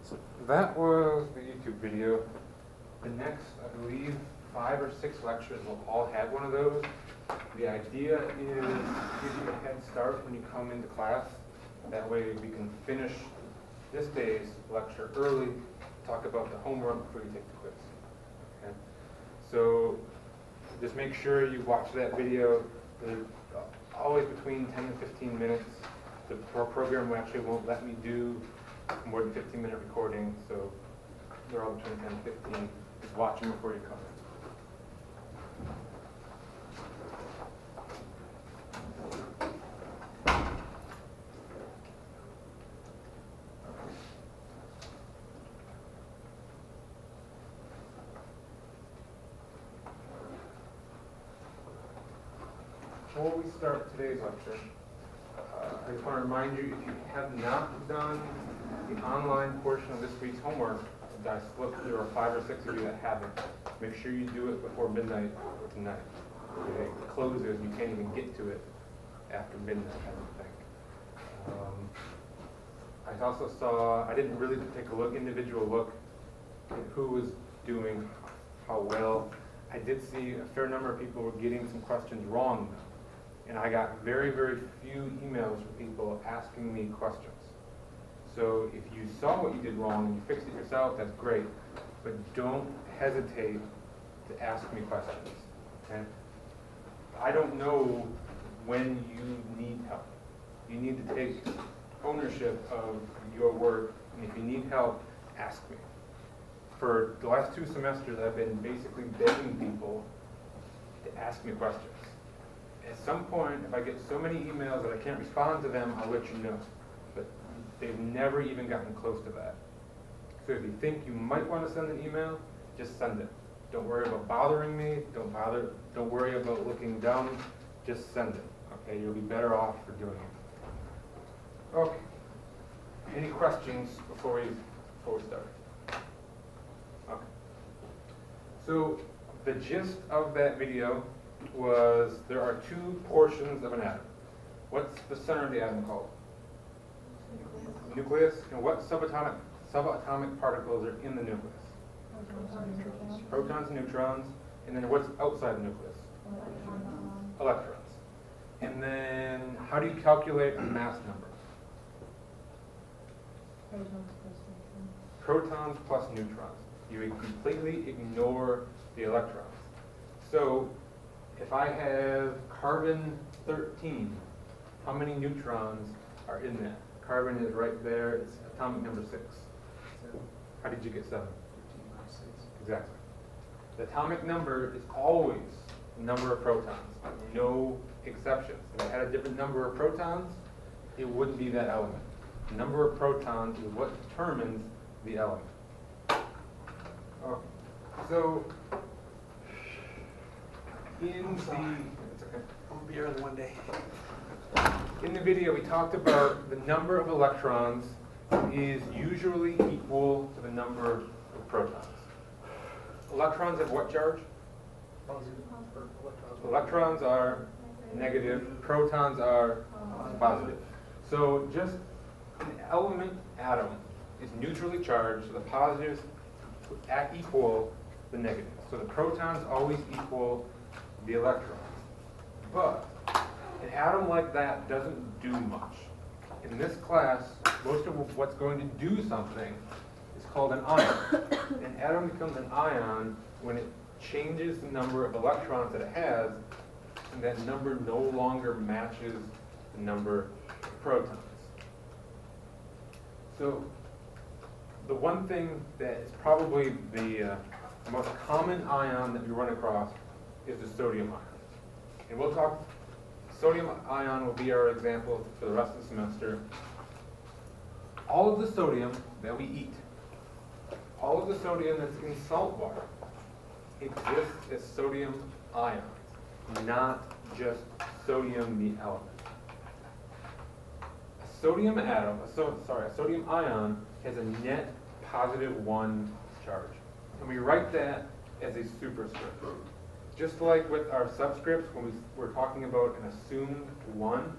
So that was the YouTube video. The next, I believe, 5 or 6 lectures will all have one of those. The idea is to give you a head start when you come into class. That way we can finish this day's lecture early, talk about the homework before you take the quiz. Okay? So just make sure you watch that video. They're always between 10 and 15 minutes. The program actually won't let me do more than 15-minute recording, so they're all between 10 and 15. Just watch them before you come in. Before we start today's lecture, I just want to remind you, if you have not done the online portion of this week's homework, there are 5 or 6 of you that haven't. Make sure you do it before midnight tonight. Okay, it closes, you can't even get to it after midnight, I don't think. I also saw, I didn't really take a individual look at who was doing how well. I did see a fair number of people were getting some questions wrong, though. And I got very, very few emails from people asking me questions. So if you saw what you did wrong and you fixed it yourself, that's great. But don't hesitate to ask me questions. Okay? I don't know when you need help. You need to take ownership of your work, and if you need help, ask me. For the last 2 semesters, I've been basically begging people to ask me questions. At some point, if I get so many emails that I can't respond to them, I'll let you know. But they've never even gotten close to that. So if you think you might want to send an email, just send it. Don't worry about bothering me. Don't worry about looking dumb. Just send it. Okay, you'll be better off for doing it. Okay. Any questions before we start? Okay. So the gist of that video was there are 2 portions of an atom. What's the center of the atom called? Nucleus. And what subatomic particles are in the nucleus? Protons and neutrons. And then what's outside the nucleus? Electrons. And then how do you calculate a mass number? Protons plus neutrons. You completely ignore the electrons. So if I have carbon 13, how many neutrons are in that? Carbon is right there, it's atomic number 6. How did you get 7? Exactly. The atomic number is always the number of protons, no exceptions. If I had a different number of protons, it wouldn't be that element. The number of protons is what determines the element. Okay. So, I'll be here in one day. In the video, we talked about the number of electrons is usually equal to the number of protons. Electrons have what charge? Electrons are negative, protons are positive. So just an element atom is neutrally charged, so the positives equal the negatives. So the protons always equal the electrons. But an atom like that doesn't do much. In this class, most of what's going to do something is called an ion. An atom becomes an ion when it changes the number of electrons that it has, and that number no longer matches the number of protons. So the one thing that is probably the most common ion that we run across is the sodium ion. And we'll talk, sodium ion will be our example for the rest of the semester. All of the sodium that we eat, all of the sodium that's in salt water, exists as sodium ions, not just sodium the element. A sodium atom, a sodium ion has a net +1 charge. And we write that as a superscript. Just like with our subscripts, when we're talking about an assumed 1,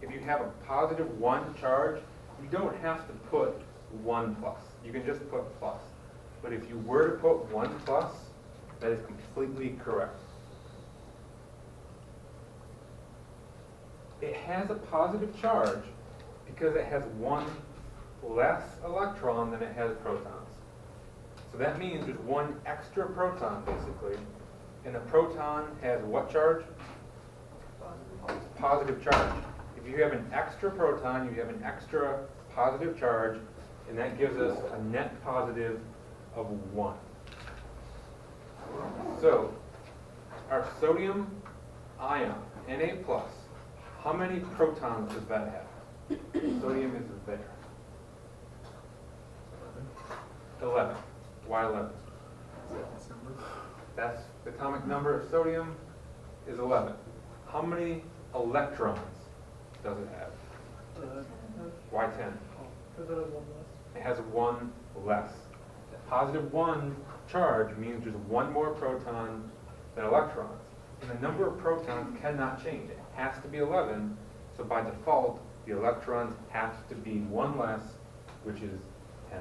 if you have a +1 charge, you don't have to put 1 plus. You can just put plus. But if you were to put 1 plus, that is completely correct. It has a positive charge because it has 1 less electron than it has protons. So that means there's 1 extra proton, basically. And a proton has what charge? Positive charge. If you have an extra proton, you have an extra positive charge, and that gives us a net positive of 1. So, our sodium ion, Na+, how many protons does that have? Sodium is there. 11. Why 11? That's the atomic number of sodium is 11. How many electrons does it have? Why 10? It has 1 less. The positive 1 charge means there's 1 more proton than electrons. And the number of protons cannot change. It has to be 11. So by default, the electrons have to be 1 less, which is 10.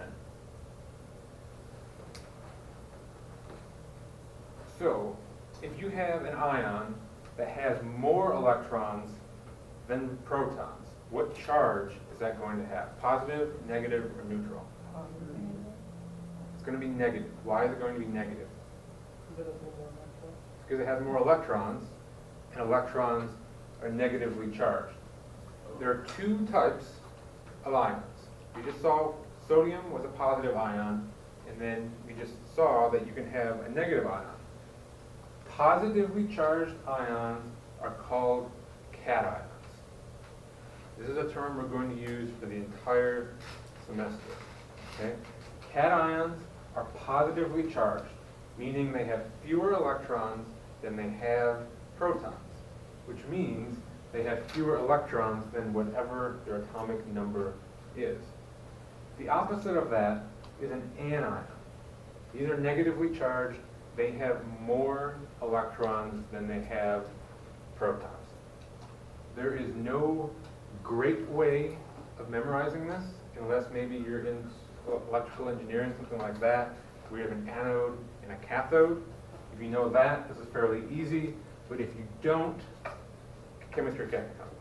So, if you have an ion that has more electrons than protons, what charge is that going to have? Positive, negative, or neutral? It's going to be negative. Why is it going to be negative? Because it has more electrons, and electrons are negatively charged. There are 2 types of ions. We just saw sodium was a positive ion, and then we just saw that you can have a negative ion. Positively charged ions are called cations. This is a term we're going to use for the entire semester. Okay? Cations are positively charged, meaning they have fewer electrons than they have protons, which means they have fewer electrons than whatever their atomic number is. The opposite of that is an anion. These are negatively charged. They have more electrons than they have protons. There is no great way of memorizing this, unless maybe you're in electrical engineering, something like that, where you have an anode and a cathode. If you know that, this is fairly easy, but if you don't, chemistry can come.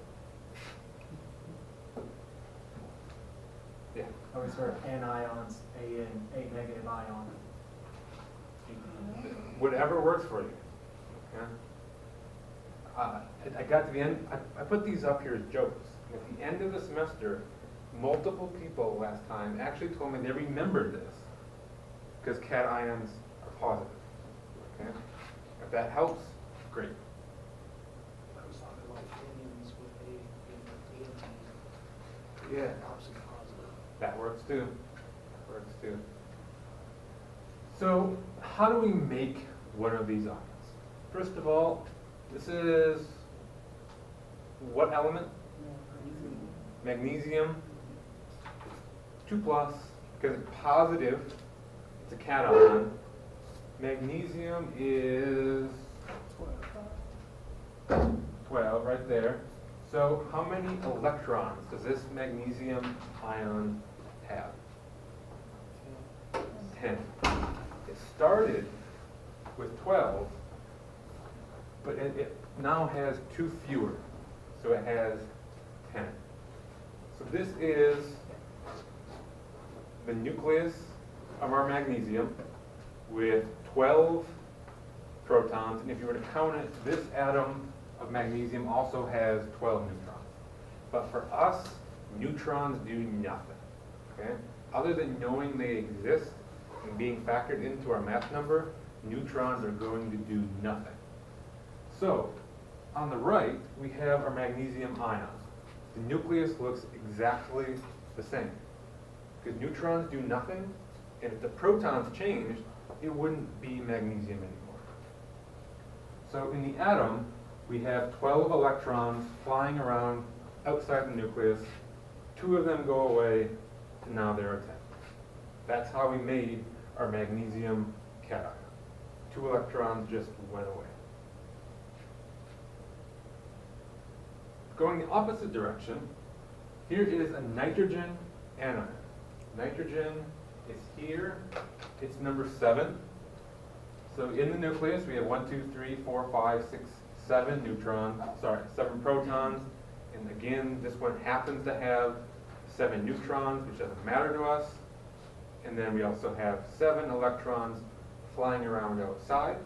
Yeah? I always heard anions, A negative ion. Whatever works for you. Okay? I got to the end, I put these up here as jokes. At the end of the semester, multiple people last time actually told me they remembered this because cations are positive. Okay? If that helps, great. I was talking about anions with A and Yeah, opposite positive. that works too. That works too. So, how do we make one of these ions? First of all, this is what element? Magnesium. 2 plus, because it's positive, it's a cation. Magnesium is 12 right there. So how many electrons does this magnesium ion have? 10. It started with 12, but it now has 2 fewer. So it has 10. So this is the nucleus of our magnesium with 12 protons. And if you were to count it, this atom of magnesium also has 12 neutrons. But for us, neutrons do nothing. Okay? Other than knowing they exist and being factored into our mass number, neutrons are going to do nothing. So, on the right, we have our magnesium ion. The nucleus looks exactly the same. Because neutrons do nothing, and if the protons changed, it wouldn't be magnesium anymore. So in the atom, we have 12 electrons flying around outside the nucleus. 2 of them go away, and now there are 10. That's how we made our magnesium cation. 2 electrons just went away. Going the opposite direction, here is a nitrogen anion. Nitrogen is here. It's number 7. So in the nucleus, we have 1, 2, 3, 4, 5, 6, 7 neutrons, 7 protons. And again, this one happens to have 7 neutrons, which doesn't matter to us. And then we also have 7 electrons flying around outside.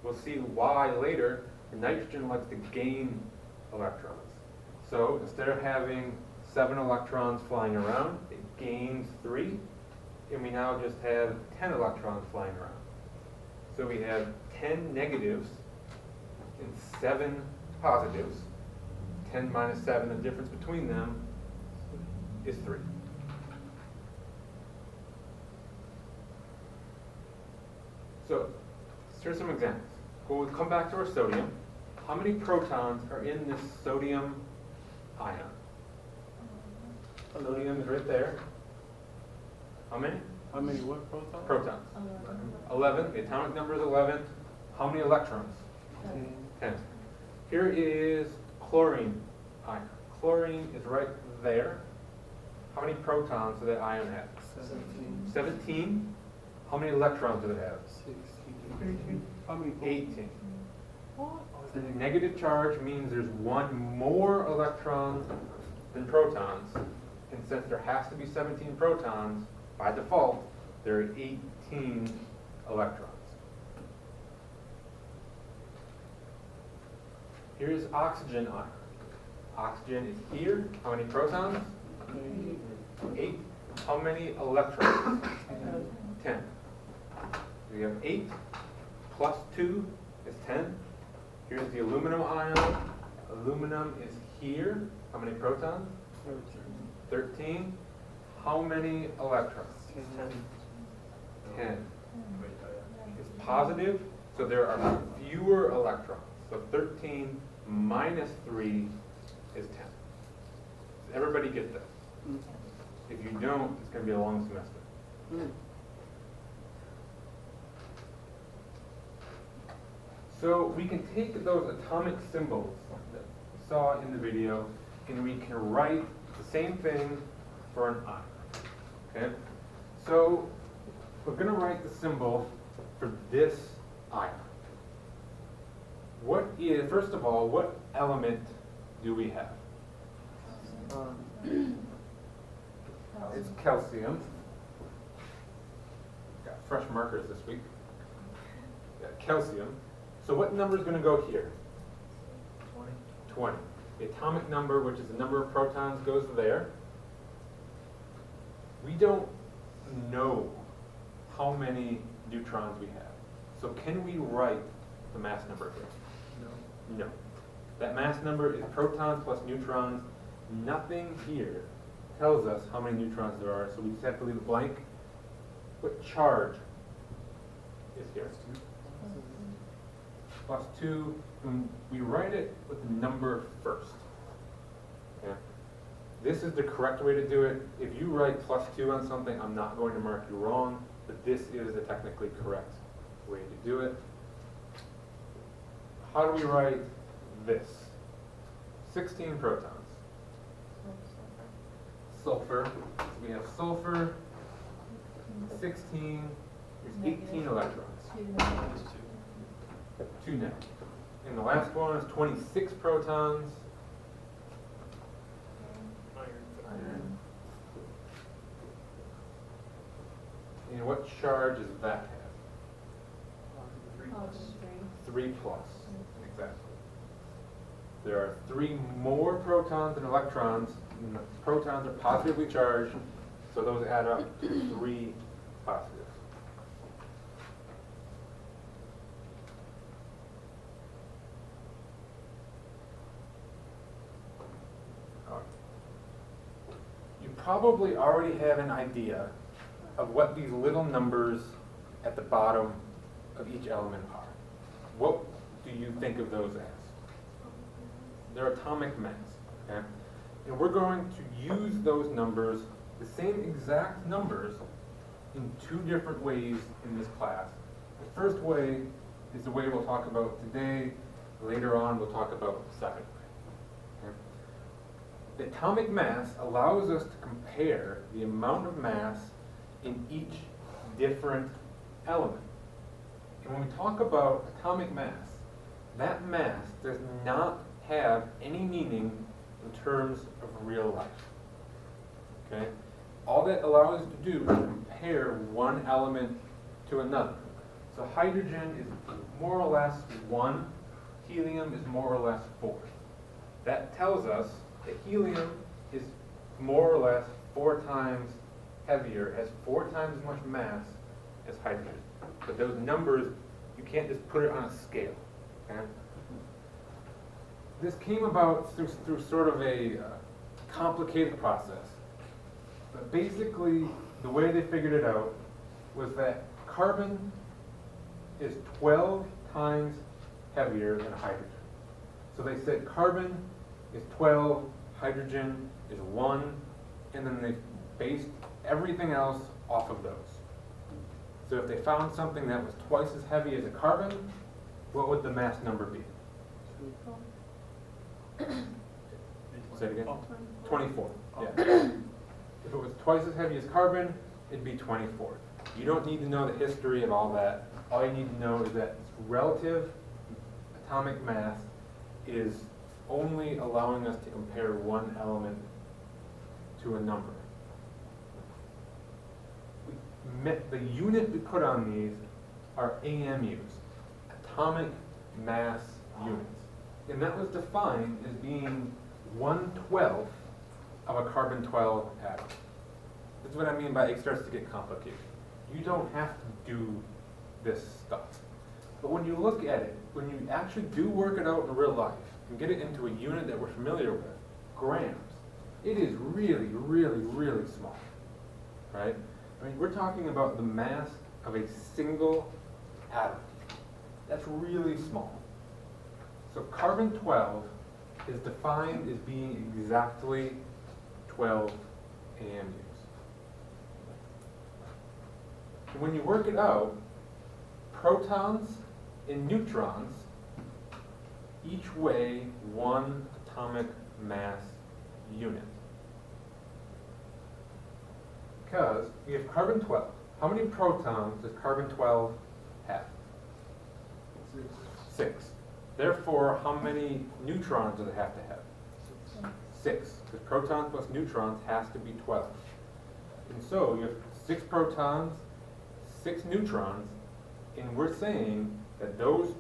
We'll see why later. Nitrogen likes to gain electrons. So instead of having 7 electrons flying around, it gains 3. And we now just have 10 electrons flying around. So we have 10 negatives and 7 positives. 10 minus 7, the difference between them is 3. So here's some examples. We'll come back to our sodium. How many protons are in this sodium ion? Sodium is right there. How many? How many what protons? Protons. 11. The atomic number is 11. How many electrons? 10. Here is chlorine ion. Chlorine is right there. How many protons does that ion have? 17. 17. How many electrons does it have? 16. How many? 18. The negative charge means there's one more electron than protons. And since there has to be 17 protons, by default, there are 18 electrons. Here's oxygen ion. Oxygen is here. How many protons? 8. How many electrons? 10. We have 8 plus 2 is 10. Here's the aluminum ion. Aluminum is here. How many protons? 13. How many electrons? 10. It's positive, so there are fewer electrons. So 13 minus 3 is 10. Does everybody get this? If you don't, it's going to be a long semester. So we can take those atomic symbols that we saw in the video, and we can write the same thing for an ion. Okay? So we're going to write the symbol for this ion. First of all, what element do we have? It's calcium. Got fresh markers this week. Got calcium. So what number is going to go here? 20. 20. The atomic number, which is the number of protons, goes there. We don't know how many neutrons we have. So can we write the mass number here? No. That mass number is protons plus neutrons. Nothing here tells us how many neutrons there are, so we just have to leave it blank. What charge is here? Plus 2, and we write it with the number first. Okay? This is the correct way to do it. If you write plus 2 on something, I'm not going to mark you wrong, but this is the technically correct way to do it. How do we write this? 16 protons. Sulfur. So we have sulfur, 16, there's 18 electrons. 2 negative. And the last one is 26 protons. Iron. And what charge does that have? 3 plus. Exactly. There are 3 more protons than electrons. And the protons are positively charged, so those add up to 3 positives. You probably already have an idea of what these little numbers at the bottom of each element are. What do you think of those as? They're atomic mass. Okay? And we're going to use those numbers, the same exact numbers, in 2 different ways in this class. The first way is the way we'll talk about today. Later on, we'll talk about the second way. Okay? the atomic mass allows us to compare the amount of mass in each different element. And when we talk about atomic mass, that mass does not have any meaning in terms of real life. Okay? All that allows us to do is compare one element to another. So hydrogen is more or less 1, helium is more or less 4. That tells us that helium is more or less 4 times heavier, has 4 times as much mass as hydrogen. But those numbers, you can't just put it on a scale. Okay? This came about through sort of a complicated process. But basically, the way they figured it out was that carbon is 12 times heavier than hydrogen. So they said carbon is 12, hydrogen is 1, and then they based everything else off of those. So if they found something that was twice as heavy as a carbon, what would the mass number be? Say it again? 24. Yeah. If it was twice as heavy as carbon, it'd be 24. You don't need to know the history of all that. All you need to know is that its relative atomic mass is only allowing us to compare one element to a number. The unit we put on these are AMUs, atomic mass units. And that was defined as being 1/12 of a carbon-12 atom. That's what I mean by it starts to get complicated. You don't have to do this stuff. But when you look at it, when you actually do work it out in real life and get it into a unit that we're familiar with, grams, it is really, really, really small, right? I mean, we're talking about the mass of a single atom. That's really small. So carbon-12 is defined as being exactly 12 AMUs. When you work it out, protons and neutrons each weigh 1 atomic mass unit. Because we have carbon-12. How many protons does carbon-12 have? 6. Therefore, how many neutrons does it have to have? 6. Because protons plus neutrons has to be 12. And so you have 6 protons, 6 neutrons, and we're saying that those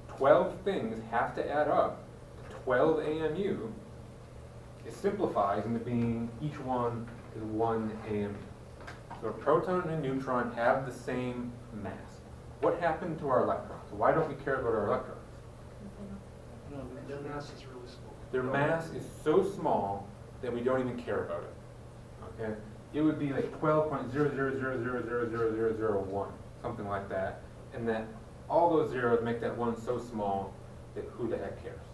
12 things have to add up to 12 AMU. It simplifies into being each one is 1 AMU. So a proton and a neutron have the same mass. What happened to our electrons? Why don't we care about our electrons? No, their mass is really small. Their mass is so small that we don't even care about it. Okay? It would be like 12.000000001, something like that. And that all those zeros make that one so small that who the heck cares?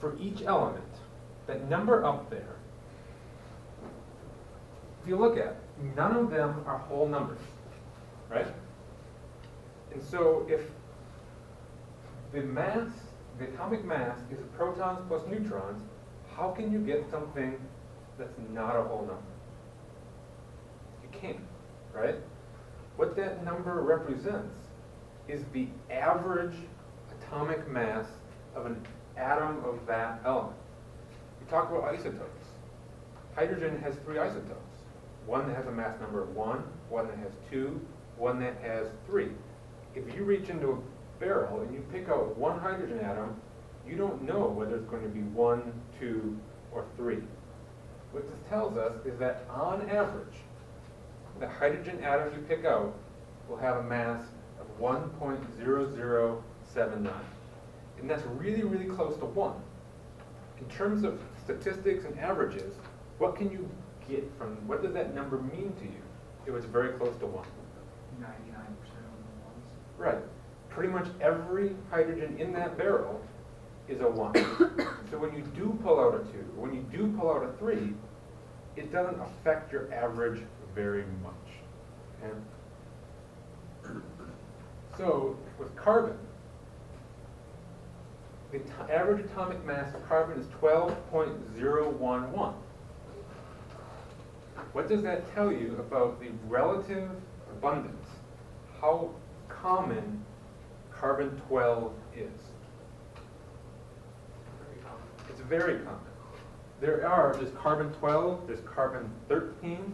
For each element, that number up there, if you look at it, none of them are whole numbers, right? And so if the mass, the atomic mass is protons plus neutrons, how can you get something that's not a whole number? You can't, right? What that number represents is the average atomic mass of an atom of that element. We talk about isotopes. Hydrogen has 3 isotopes. One that has a mass number of 1, one that has 2, one that has 3. If you reach into a barrel and you pick out one hydrogen atom, you don't know whether it's going to be 1, 2, or 3. What this tells us is that on average, the hydrogen atom you pick out will have a mass of 1.0079. And that's really, really close to 1. In terms of statistics and averages, what can you get from, what does that number mean to you? It was very close to 1. 99% of the ones. Right. Pretty much every hydrogen in that barrel is a 1. So when you do pull out a 2, when you do pull out a 3, it doesn't affect your average very much. Okay? So with carbon, the average atomic mass of carbon is 12.011. What does that tell you about the relative abundance? How common carbon-12 is? Very common. It's very common. There's carbon-12, there's carbon-13,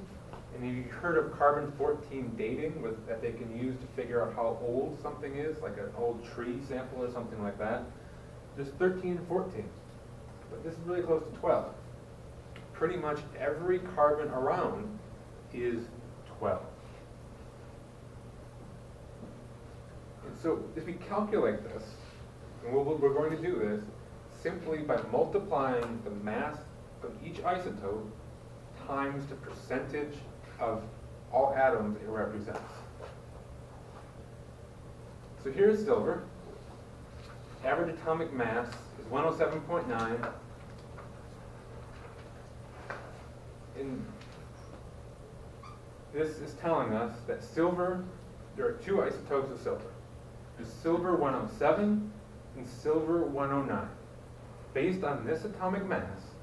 and have you heard of carbon-14 dating that they can use to figure out how old something is, like an old tree sample or something like that? There's 13 and 14, but this is really close to 12. Pretty much every carbon around is 12. And so if we calculate this, and we're going to do this simply by multiplying the mass of each isotope times the percentage of all atoms it represents. So here's silver. Average atomic mass is 107.9. And this is telling us that silver, there are two isotopes of silver. There's silver 107 and silver 109. Based on this atomic mass,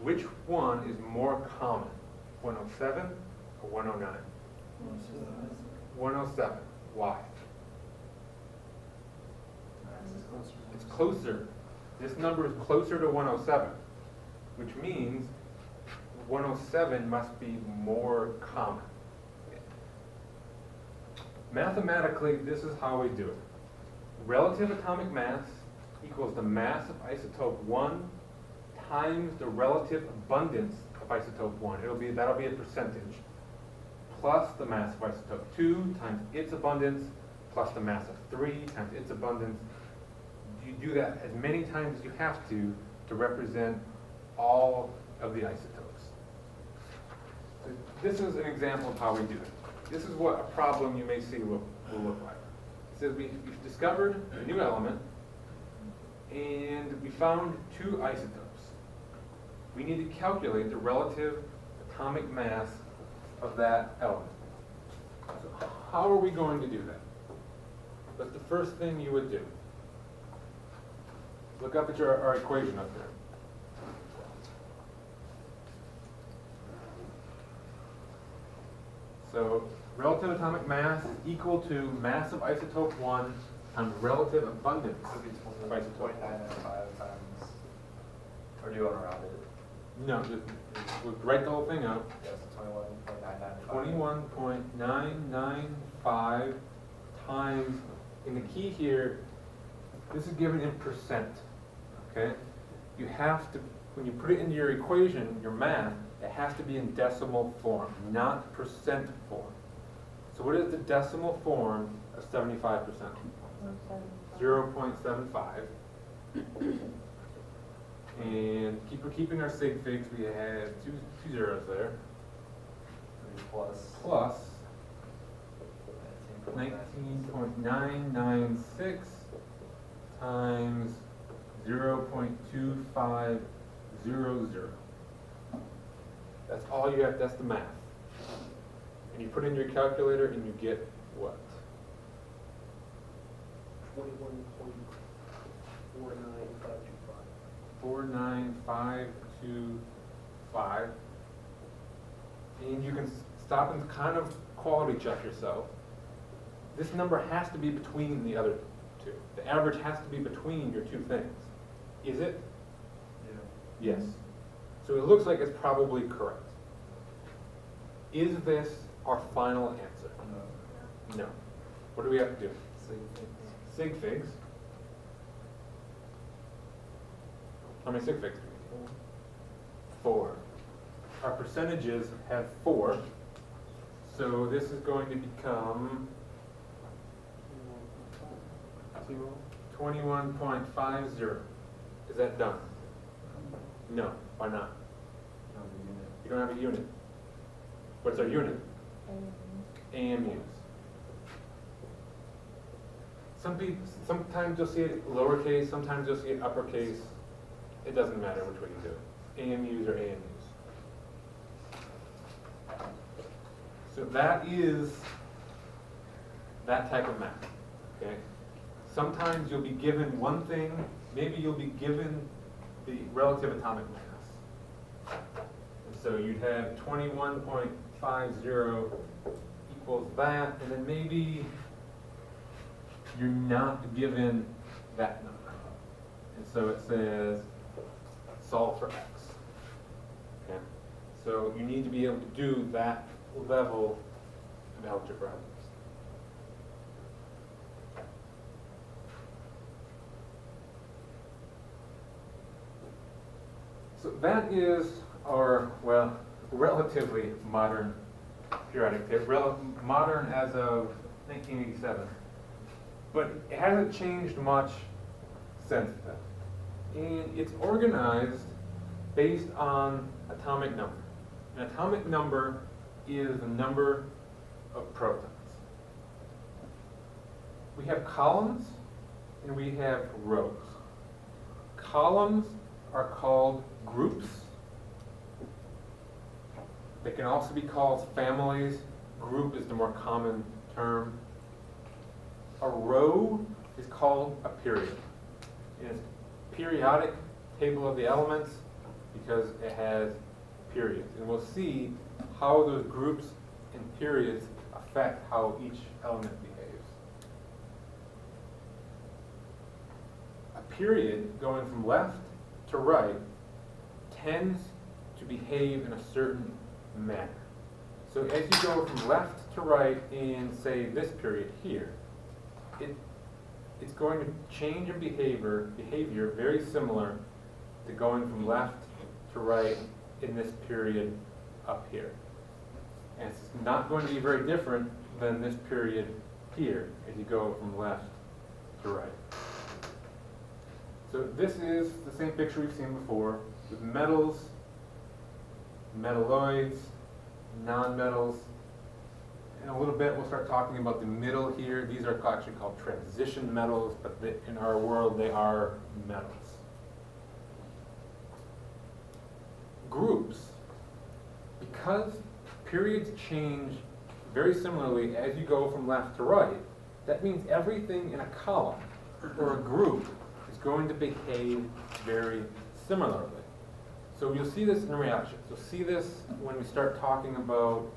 which one is more common, 107 or 109? 107. Why? It's closer. This number is closer to 107, which means 107 must be more common. Mathematically, this is how we do it. Relative atomic mass equals the mass of isotope 1 times the relative abundance of isotope 1. That'll be a percentage, plus the mass of isotope 2 times its abundance, plus the mass of 3 times its abundance. You do that as many times as you have to represent all of the isotopes. So this is an example of how we do it. This is what a problem you may see will look like. It says we've discovered a new element, and we found two isotopes. We need to calculate the relative atomic mass of that element. So how are we going to do that? That's the first thing you would do. Look up at our equation up there. So relative atomic mass is equal to mass of isotope 1 times relative abundance of isotope 1. times, or do you want to round it? No, just we'll write the whole thing out. Yes, 21.995. 21.995 times, and the key here, this is given in percent, okay? You have to, when you put it into your equation, your math, it has to be in decimal form, not percent form. So what is the decimal form of 75%? 0.75. And we're keeping our sig figs, we had two zeros there. Plus 19.996 times 0.2500. That's all you have, that's the math. And you put in your calculator and you get what? 49525. And you can stop and kind of quality check yourself. This number has to be between the other two. The average has to be between your two things. Is it? Yeah. Yes. So it looks like it's probably correct. Is this our final answer? No. What do we have to do? Sig figs. How many sig figs do we need? 4. Our percentages have 4. So this is going to become 21.50. Is that done? No. Why not? You don't have a unit. What's our unit? AMUs. Sometimes you'll see it lowercase, sometimes you'll see it uppercase. It doesn't matter which way you do it. AMUs or AMUs. So that is that type of math. Okay. sometimes you'll be given one thing, maybe you'll be given the relative atomic mass. And so you'd have 21.50 equals that, and then maybe you're not given that number. And so it says solve for x. Okay? So you need to be able to do that level of algebra. So that is our, well, relatively modern periodic table, modern as of 1987. But it hasn't changed much since then. And it's organized based on atomic number. An atomic number is the number of protons. We have columns and we have rows. Columns are called groups. They can also be called families. Group is the more common term. A row is called a period. And it's periodic table of the elements because it has periods. And we'll see how those groups and periods affect how each element behaves. A period going from left to right tends to behave in a certain manner. So as you go from left to right in, say, this period here, it's going to change in behavior very similar to going from left to right in this period up here. And it's not going to be very different than this period here as you go from left to right. So this is the same picture we've seen before with metals, metalloids, nonmetals. In a little bit we'll start talking about the middle here. These are actually called transition metals, but in our world they are metals. Groups, because periods change very similarly as you go from left to right, that means everything in a column or a group is going to behave very similarly. So you'll see this in reactions. You'll see this when we start talking about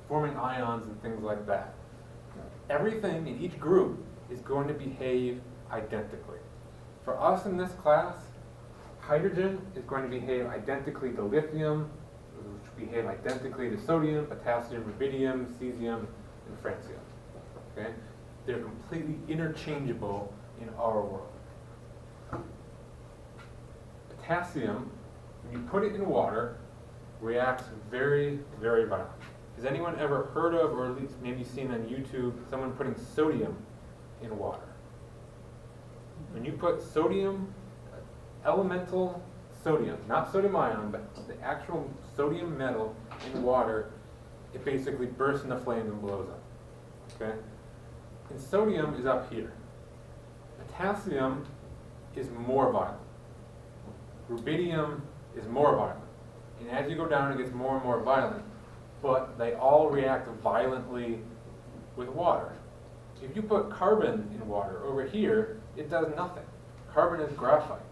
forming ions and things like that. Everything in each group is going to behave identically. For us in this class, hydrogen is going to behave identically to lithium, which behave identically to sodium, potassium, rubidium, cesium, and francium. Okay? They're completely interchangeable in our world. Potassium, when you put it in water, reacts very, very violently. Has anyone ever heard of, or at least maybe seen on YouTube, someone putting sodium in water? When you put sodium, elemental sodium, not sodium ion, but the actual sodium metal in water, it basically bursts into flame and blows up. Okay? And sodium is up here. Potassium is more violent. Rubidium is more violent. And as you go down, it gets more and more violent. But they all react violently with water. If you put carbon in water over here, it does nothing. Carbon is graphite.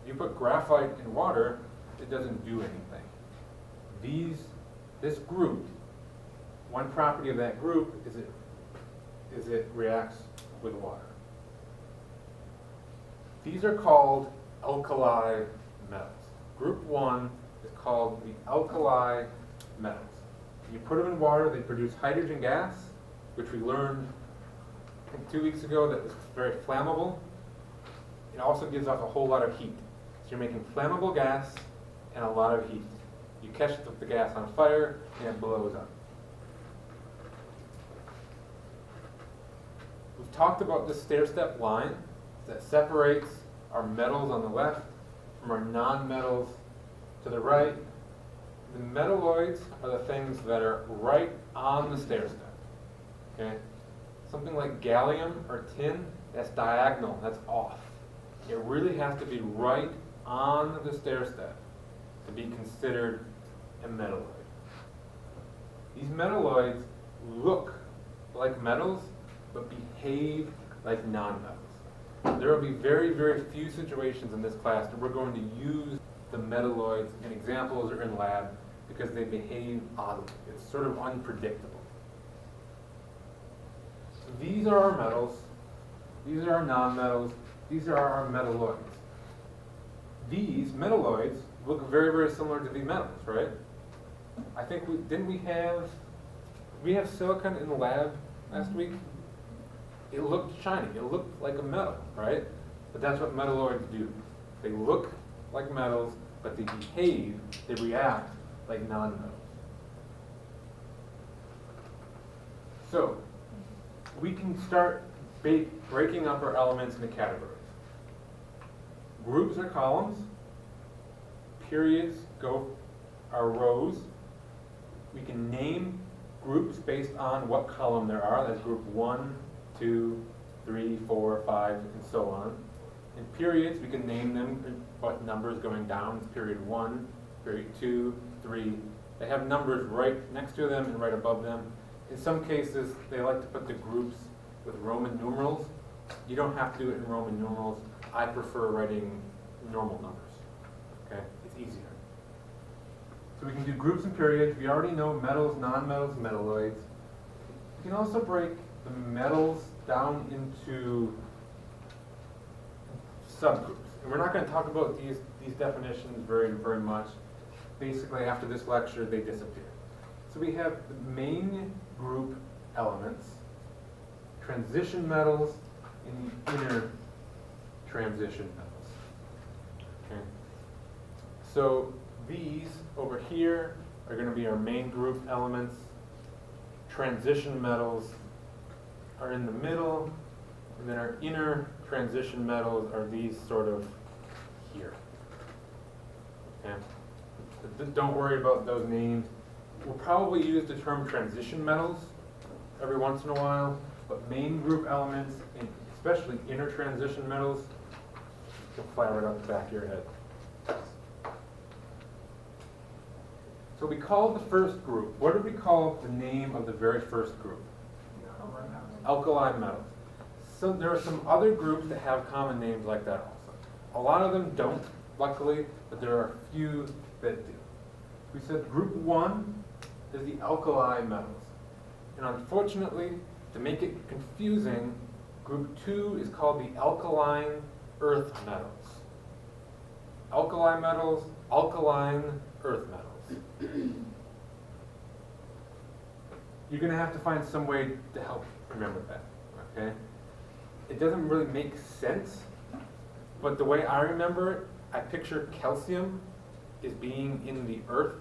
If you put graphite in water, it doesn't do anything. This group, one property of that group is it reacts with water. These are called alkali metals. Group 1 is called the alkali metals. You put them in water, they produce hydrogen gas, which we learned I think 2 weeks ago that was very flammable. It also gives off a whole lot of heat. So you're making flammable gas and a lot of heat. You catch the gas on fire and it blows up. We've talked about this stair-step line that separates our metals on the left from our non-metals to the right. The metalloids are the things that are right on the stair-step. Okay? Something like gallium or tin, that's diagonal, that's off. It really has to be right on the stair-step to be considered a metalloid. These metalloids look like metals, but behave like nonmetals. There will be very, very few situations in this class that we're going to use the metalloids in examples or in lab because they behave oddly. It's sort of unpredictable. So these are our metals, these are our nonmetals, these are our metalloids. These metalloids look very, very similar to the metals, right? I think we have silicon in the lab last week? It looked shiny, it looked like a metal, right? But that's what metalloids do. They look like metals, but they behave, they react like nonmetals. So, we can start breaking up our elements into categories. Groups are columns, periods are rows. We can name groups based on what column there are. That's group 1, 2, 3, 4, 5, and so on. In periods, we can name them what numbers going down. It's period 1, period 2, 3. They have numbers right next to them and right above them. In some cases, they like to put the groups with Roman numerals. You don't have to do it in Roman numerals. I prefer writing normal numbers. Okay, it's easier. So we can do groups and periods. We already know metals, nonmetals, metalloids. We can also break the metals down into subgroups. And we're not going to talk about these definitions very, very much. Basically, after this lecture, they disappear. So we have the main group elements, transition metals, and the inner transition metals. Okay. So these over here are going to be our main group elements. Transition metals are in the middle, and then our inner transition metals are these sort of here. Okay. Don't worry about those names. We'll probably use the term transition metals every once in a while, but main group elements, and especially inner transition metals, you'll fly right up the back of your head. So we call the first group, what did we call the name of the very first group? Alkali metals. So there are some other groups that have common names like that also. A lot of them don't, luckily, but there are a few that do. We said group 1 is the alkali metals. And unfortunately, to make it confusing, group 2 is called the alkaline earth metals. Alkali metals, alkaline earth metals. You're going to have to find some way to help remember that, okay? It doesn't really make sense, but the way I remember it, I picture calcium as being in the earth.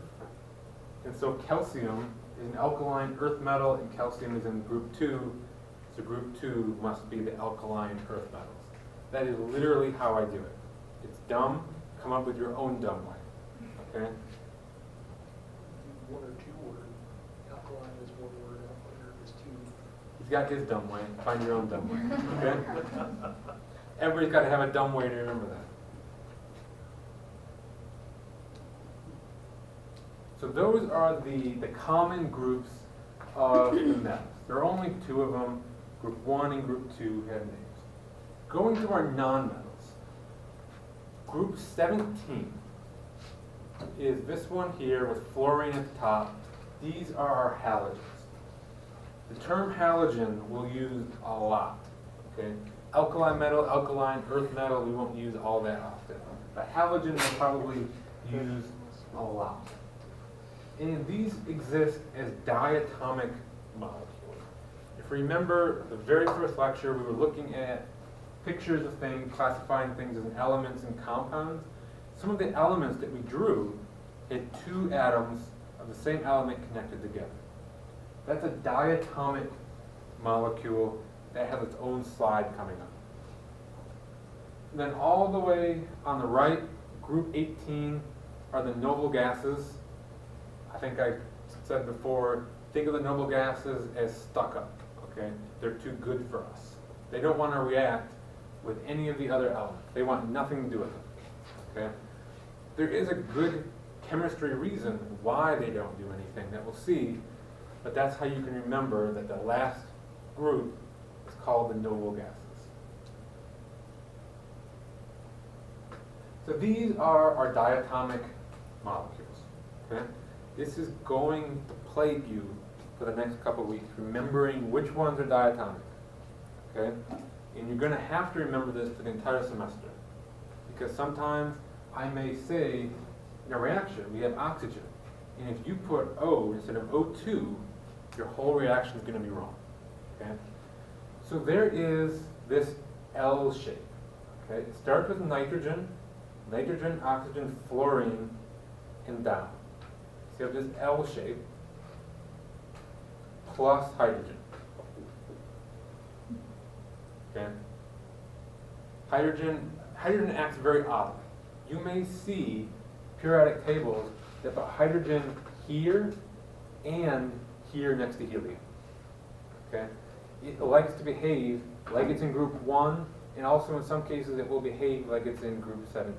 And so calcium is an alkaline earth metal, and calcium is in group 2, so group 2 must be the alkaline earth metals. That is literally how I do it. It's dumb. Come up with your own dumb way, okay? One or two word. Alkaline is one word, alkaline is two. He's got his dumb way. Find your own dumb way, okay? Everybody's got to have a dumb way to remember that. So those are the common groups of the metals. There are only 2 of them. Group 1 and group 2 have names. Going to our nonmetals. Group 17 is this one here with fluorine at the top. These are our halogens. The term halogen we'll use a lot. Okay? Alkali metal, alkaline earth metal, we won't use all that often. But halogen we'll probably use a lot. And these exist as diatomic molecules. If you remember the very first lecture, we were looking at pictures of things, classifying things as elements and compounds. Some of the elements that we drew had 2 atoms of the same element connected together. That's a diatomic molecule that has its own slide coming up. And then all the way on the right, group 18 are the noble gases. I think I said before, think of the noble gases as stuck up, okay? They're too good for us. They don't want to react with any of the other elements. They want nothing to do with it, okay? There is a good chemistry reason why they don't do anything that we'll see, but that's how you can remember that the last group called the noble gases. So these are our diatomic molecules. Okay? This is going to plague you for the next couple of weeks, remembering which ones are diatomic. Okay? And you're going to have to remember this for the entire semester. Because sometimes I may say, in a reaction, we have oxygen. And if you put O instead of O2, your whole reaction is going to be wrong. Okay? So there is this L shape. Okay? It starts with nitrogen, oxygen, fluorine, and down. So you have this L shape plus hydrogen. Okay? Hydrogen acts very oddly. You may see periodic tables that put hydrogen here and here next to helium. Okay? It likes to behave like it's in group 1, and also in some cases it will behave like it's in group 17.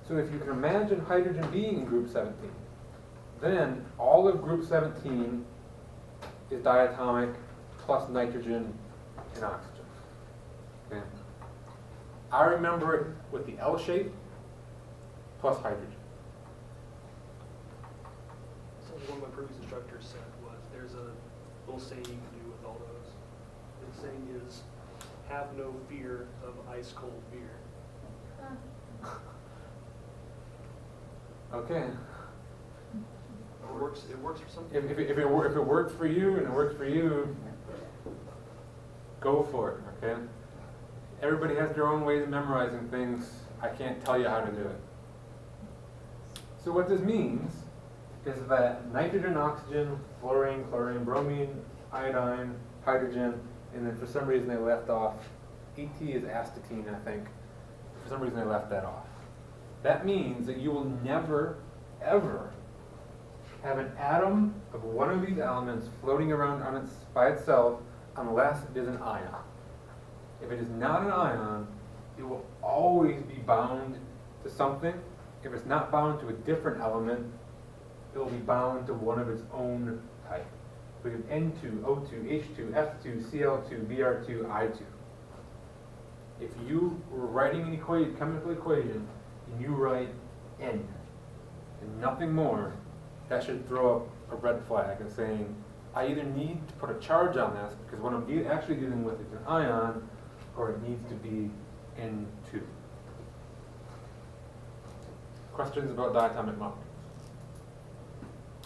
So if you can imagine hydrogen being in group 17, then all of group 17 is diatomic plus nitrogen and oxygen. Okay? I remember it with the L shape plus hydrogen. Something one of my previous instructors said was, there's a little saying you can do with all those. The saying is, have no fear of ice cold beer. Okay. It works for some If people. if it works for you and it works for you, go for it, okay? Everybody has their own ways of memorizing things. I can't tell you how to do it. So what this means is that nitrogen, oxygen, fluorine, chlorine, bromine, iodine, hydrogen, and then for some reason they left off, ET is astatine, I think. For some reason they left that off. That means that you will never, ever have an atom of one of these elements floating around by itself unless it is an ion. If it is not an ion, it will always be bound to something. If it's not bound to a different element, it will be bound to one of its own type. We have N2, O2, H2, F2, Cl2, Br2, I2. If you were writing an equation, chemical equation, and you write N and nothing more, that should throw up a red flag and saying, I either need to put a charge on this because what I'm actually dealing with is an ion, or it needs to be N2. Questions about diatomic molecules?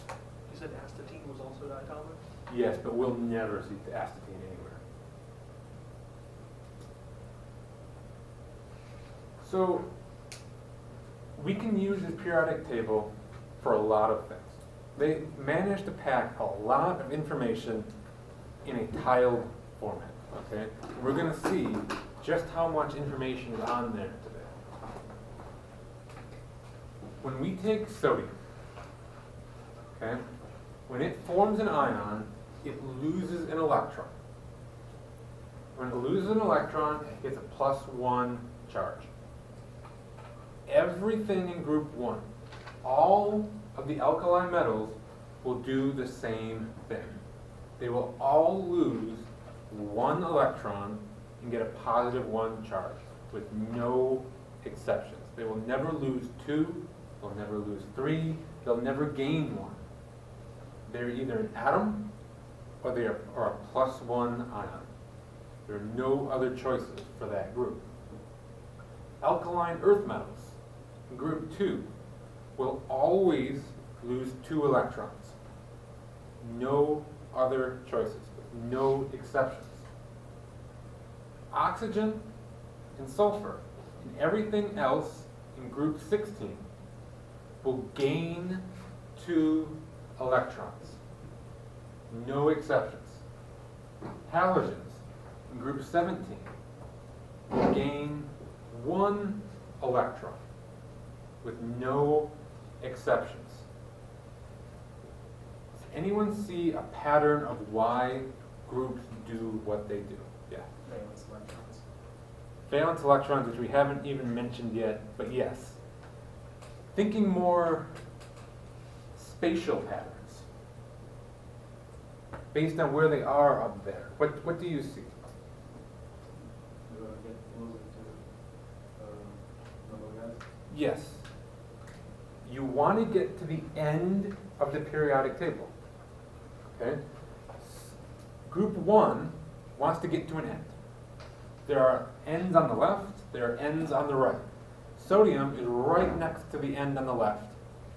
You said astatine was also diatomic? Yes, but we'll never see astatine anywhere. So we can use this periodic table for a lot of things. They managed to pack a lot of information in a tiled format. Okay? We're going to see just how much information is on there today. When we take sodium, okay, when it forms an ion, it loses an electron. When it loses an electron, it gets a +1 charge. Everything in group 1, all of the alkali metals will do the same thing. They will all lose 1 electron and get a +1 charge with no exceptions. They will never lose 2, they'll never lose 3, they'll never gain 1. They're either an atom or they are a +1 ion. There are no other choices for that group. Alkaline earth metals in group 2 will always lose 2 electrons. No other choices, no exceptions. Oxygen and sulfur and everything else in group 16 will gain 2 electrons. No exceptions. Halogens in group 17 will gain 1 electron with no exceptions. Does anyone see a pattern of why groups do what they do? Yeah. Valence electrons. Valence electrons, which we haven't even mentioned yet, but yes. Thinking more spatial patterns, based on where they are up there. What do you see? Yes. You want to get to the end of the periodic table. Okay? Group 1 wants to get to an end. There are ends on the left, there are ends on the right. Sodium is right next to the end on the left,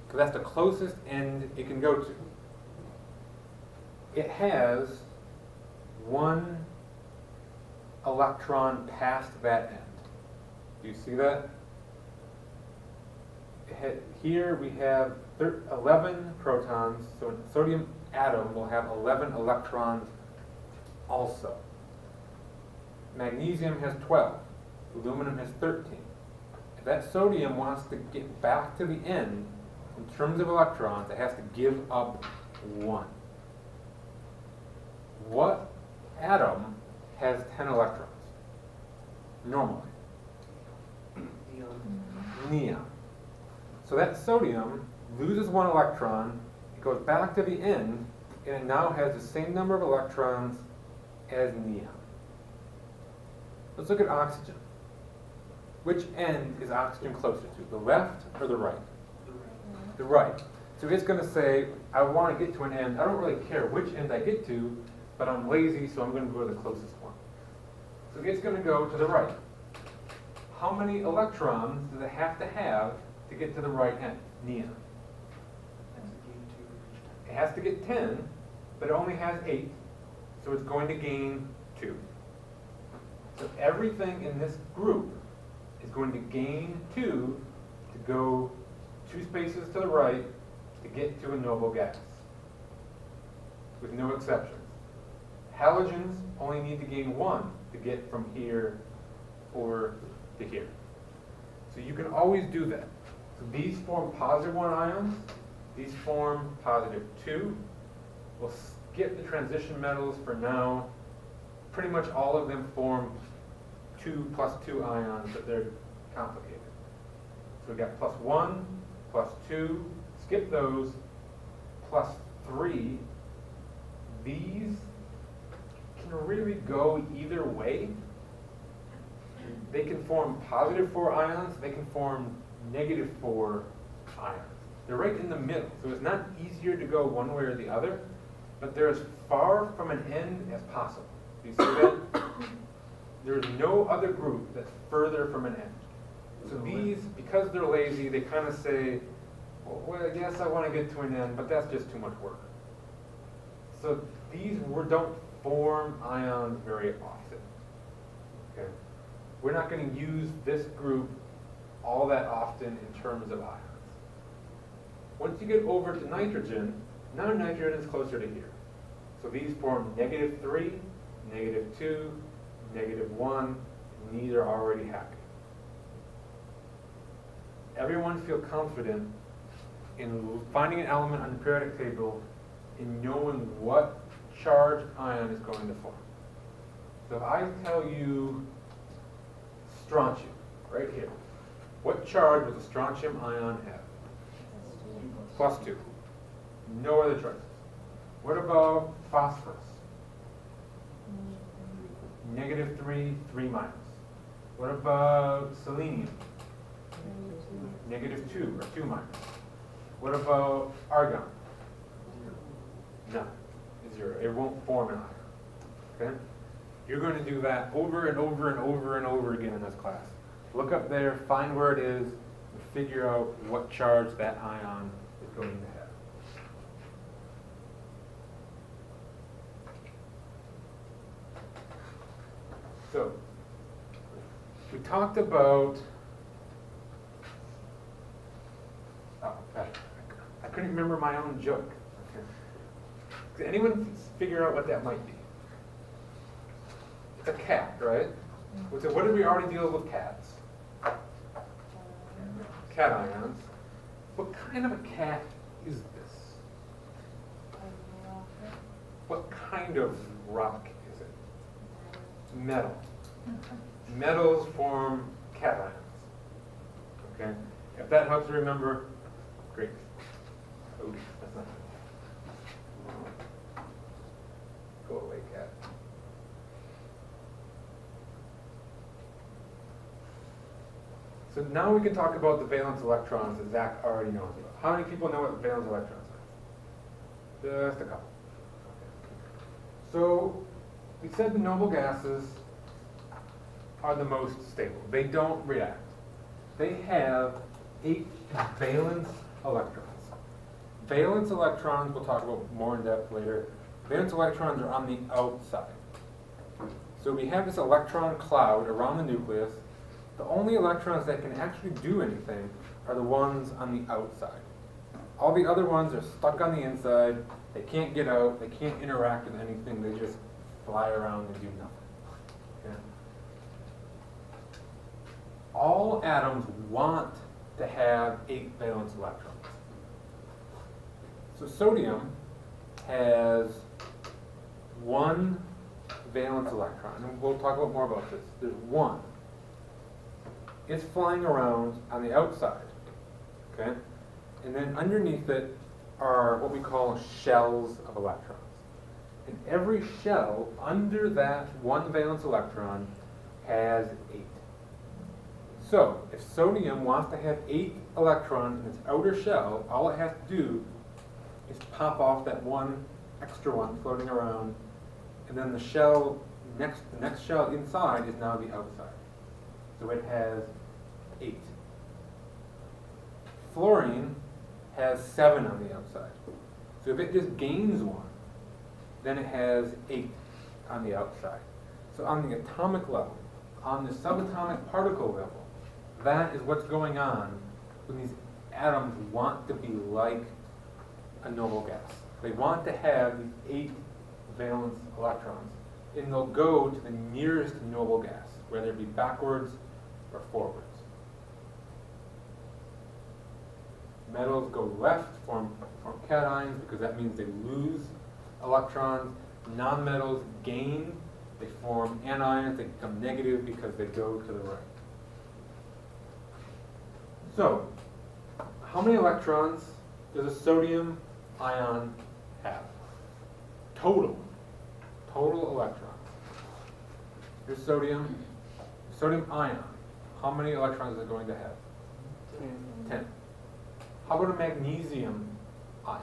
because that's the closest end it can go to. It has 1 electron past that end. Do you see that? Here we have 11 protons, so a sodium atom will have 11 electrons also. Magnesium has 12, aluminum has 13. If that sodium wants to get back to the end, in terms of electrons, it has to give up 1. What atom has 10 electrons? Normally. Neon. So that sodium loses 1 electron, it goes back to the end, and it now has the same number of electrons as neon. Let's look at oxygen. Which end is oxygen closer to, the left or the right? The right. So it's going to say, I want to get to an end. I don't really care which end I get to, but I'm lazy, so I'm going to go to the closest one. So it's going to go to the right. How many electrons does it have to get to the right end? Neon. It has to get 10, but it only has 8, so it's going to gain 2. So everything in this group is going to gain 2 to go 2 spaces to the right to get to a noble gas, with no exceptions. Halogens only need to gain 1 to get from here over to here. So you can always do that. So these form positive 1 ions, these form positive 2. We'll skip the transition metals for now. Pretty much all of them form 2 plus 2 ions, but they're complicated. So we've got plus 1, plus 2, skip those, plus 3. These can really go either way. They can form positive 4 ions, they can form negative 4 ions. They're right in the middle, so it's not easier to go one way or the other, but they're as far from an end as possible. Do you see that? There's no other group that's further from an end. So these, because they're lazy, they kind of say, well, yes, I want to get to an end, but that's just too much work. So these don't form ions very often. Okay? We're not going to use this group all that often in terms of ions. Once you get over to nitrogen, now nitrogen is closer to here. So these form negative 3, negative 2, negative 1, and these are already happy. Everyone feel confident in finding an element on the periodic table and knowing what charged ion is going to form. So if I tell you strontium, right here, what charge does a strontium ion have? Plus 2. No other choices. What about phosphorus? Negative 3, 3 minus. What about selenium? Negative 2 or 2 minus. What about argon? None. 0. It won't form an ion. Okay? You're going to do that over and over and over and over again in this class. Look up there, find where it is, and figure out what charge that ion is going to have. So, we talked about, I couldn't remember my own joke. Okay. Does anyone figure out what that might be? It's a cat, right? So what did we already deal with cats? Cations. What kind of a cat is this? What kind of rock is it? Metal. Metals form cations. Okay? If that helps you remember, great. Oh, that's not good. Go away, cat. So now we can talk about the valence electrons that Zach already knows about. How many people know what valence electrons are? Just a couple. So we said the noble gases are the most stable. They don't react. They have 8 valence electrons. Valence electrons, we'll talk about more in depth later. Valence electrons are on the outside. So we have this electron cloud around the nucleus. The only electrons that can actually do anything are the ones on the outside. All the other ones are stuck on the inside. They can't get out. They can't interact with anything. They just fly around and do nothing. Okay? All atoms want to have 8 valence electrons. So sodium has 1 valence electron, and we'll talk about more about this. There's 1. It's flying around on the outside, okay? And then underneath it are what we call shells of electrons. And every shell under that 1 valence electron has 8. So if sodium wants to have 8 electrons in its outer shell, all it has to do is pop off that 1 extra one floating around, and then the next shell inside is now the outside. So it has 8. Fluorine has 7 on the outside. So if it just gains 1, then it has 8 on the outside. So on the atomic level, on the subatomic particle level, that is what's going on when these atoms want to be like a noble gas. They want to have these 8 valence electrons, and they'll go to the nearest noble gas, whether it be backwards or forwards. Metals go left, form cations, because that means they lose electrons. Nonmetals gain, they form anions, they become negative because they go to the right. So, how many electrons does a sodium ion have? Total electrons. Here's sodium ion. How many electrons is it going to have? 10. How about a magnesium ion?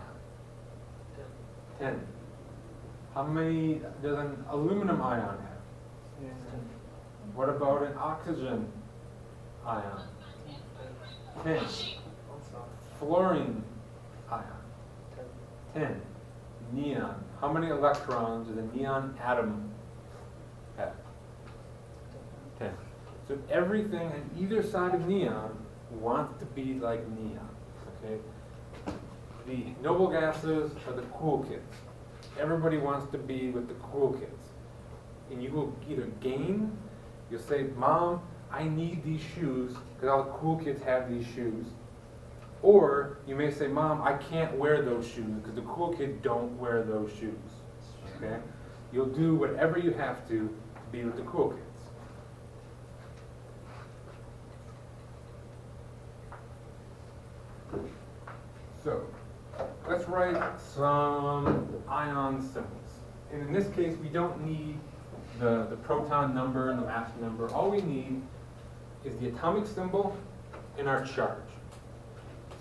10. How many does an aluminum ion have? What about an oxygen ion? 10. Fluorine ion? 10. Neon. How many electrons does a neon atom have? 10. So everything on either side of neon wants to be like neon. Okay? The noble gases are the cool kids. Everybody wants to be with the cool kids. And you will either gain, you'll say, Mom, I need these shoes because all the cool kids have these shoes. Or you may say, Mom, I can't wear those shoes because the cool kids don't wear those shoes. Okay? You'll do whatever you have to be with the cool kids. So, let's write some ion symbols. And in this case, we don't need the proton number and the mass number. All we need is the atomic symbol and our charge.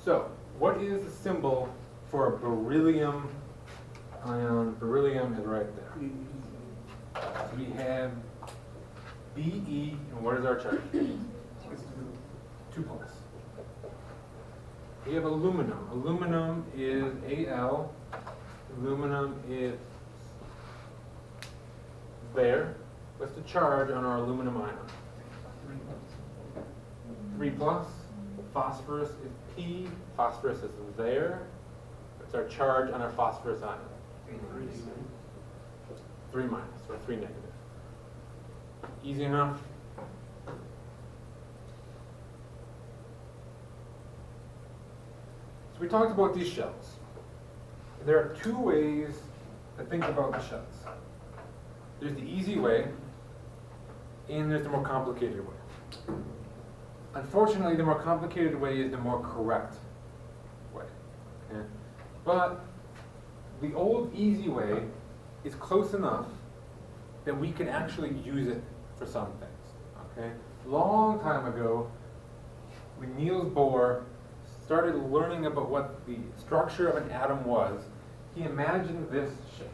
So, what is the symbol for a beryllium ion? Beryllium is right there. So we have Be, and what is our charge? 2 plus. We have aluminum. Aluminum is Al. Aluminum is there. What's the charge on our aluminum ion? 3 plus. Phosphorus is P. Phosphorus is there. What's our charge on our phosphorus ion? 3 minus, or 3 negative. Easy enough? So we talked about these shells. There are 2 ways to think about the shells. There's the easy way, and there's the more complicated way. Unfortunately, the more complicated way is the more correct way. Okay? But the old easy way is close enough that we can actually use it for some things. Okay? Long time ago, when Niels Bohr started learning about what the structure of an atom was, he imagined this shape,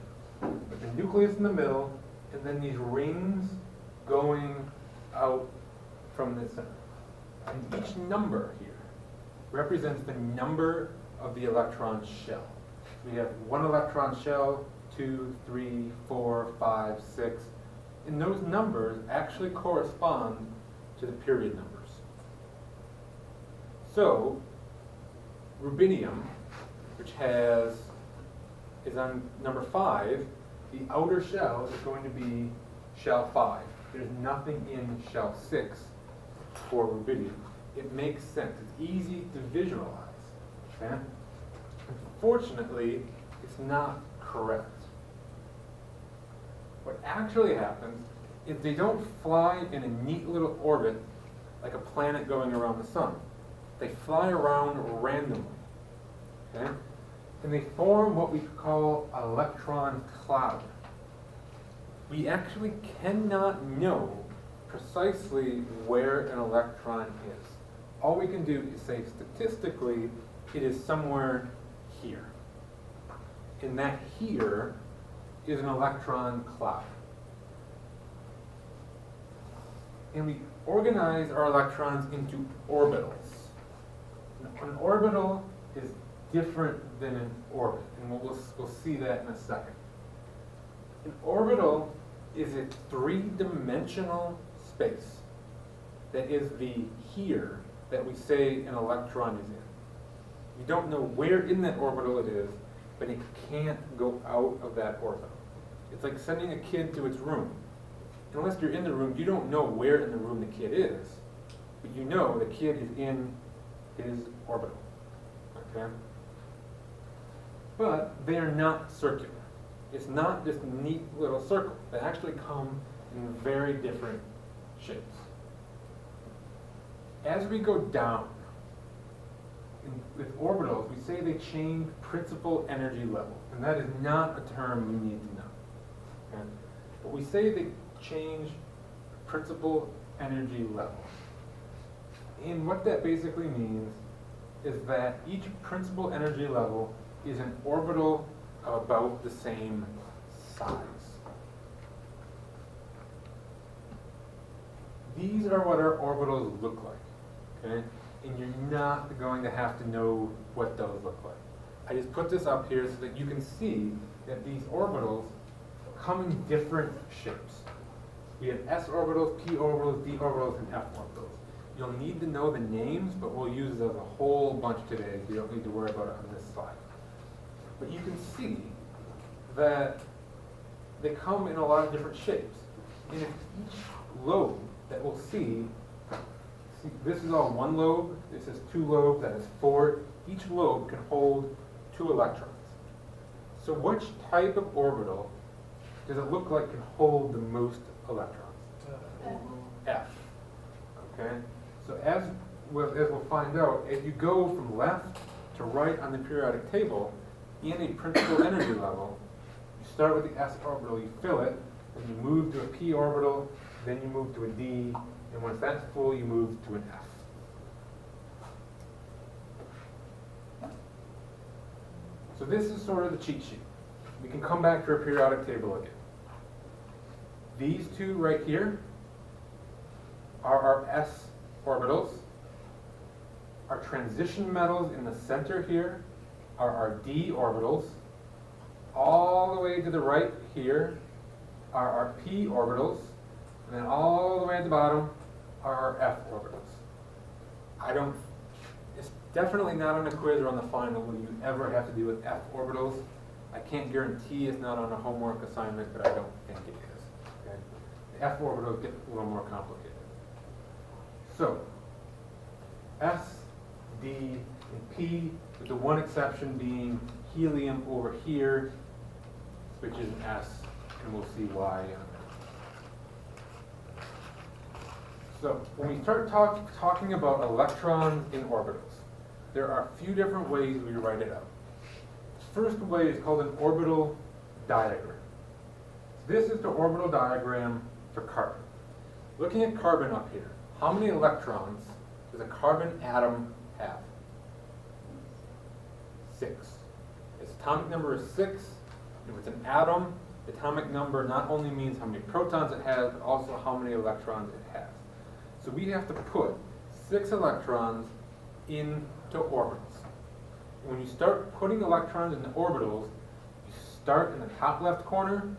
with the nucleus in the middle, and then these rings going out from the center. And each number here represents the number of the electron shell. So we have 1 electron shell, 2, 3, 4, 5, 6, and those numbers actually correspond to the period numbers. So, rubidium, which is on number 5, the outer shell is going to be shell 5. There's nothing in shell 6 for rubidium. It makes sense. It's easy to visualize. Okay? Unfortunately, it's not correct. What actually happens is they don't fly in a neat little orbit like a planet going around the sun. They fly around randomly. Okay? And they form what we call an electron cloud. We actually cannot know precisely where an electron is. All we can do is say statistically it is somewhere here. And that here is an electron cloud. And we organize our electrons into orbitals. Now, an orbital is different than an orbit, and we'll see that in a second. An orbital is a three-dimensional space that is the here that we say an electron is in. We don't know where in that orbital it is, but it can't go out of that orbital. It's like sending a kid to its room. Unless you're in the room, you don't know where in the room the kid is, but you know the kid is in his orbital. Okay? But they are not circular. It's not this neat little circle. They actually come in very different shapes. As we go down with orbitals, we say they change principal energy level, and that is not a term you need to know. Okay? But we say they change principal energy level. And what that basically means is that each principal energy level is an orbital about the same size. These are what our orbitals look like, okay? And you're not going to have to know what those look like. I just put this up here so that you can see that these orbitals come in different shapes. We have s orbitals, p orbitals, d orbitals, and f orbitals. You'll need to know the names, but we'll use it as a whole bunch today. You don't need to worry about it on this slide. But you can see that they come in a lot of different shapes. And if each lobe that we'll see, this is all one lobe, this is two lobes, that is four. Each lobe can hold 2 electrons. So which type of orbital does it look like can hold the most electrons? F. Okay? So as we'll find out, as you go from left to right on the periodic table, in a principal energy level, you start with the s orbital, you fill it, then you move to a p orbital, then you move to a d, and once that's full, you move to an f. So this is sort of the cheat sheet. We can come back to our periodic table again. These two right here are our s orbitals. Our transition metals in the center here are our d orbitals. All the way to the right here are our p orbitals. And then all the way at the bottom are our f orbitals. It's definitely not on the quiz or on the final will you ever have to do with f orbitals. I can't guarantee it's not on a homework assignment, but I don't think it is. Okay? The f orbitals get a little more complicated. So, S, D, and P, with the one exception being helium over here, which is an S, and we'll see why in a minute. So, when we start talking about electrons in orbitals, there are a few different ways we write it out. The first way is called an orbital diagram. This is the orbital diagram for carbon. Looking at carbon up here, how many electrons does a carbon atom have? 6. Its atomic number is 6. If it's an atom, the atomic number not only means how many protons it has, but also how many electrons it has. So we have to put 6 electrons into orbitals. When you start putting electrons into orbitals, you start in the top left corner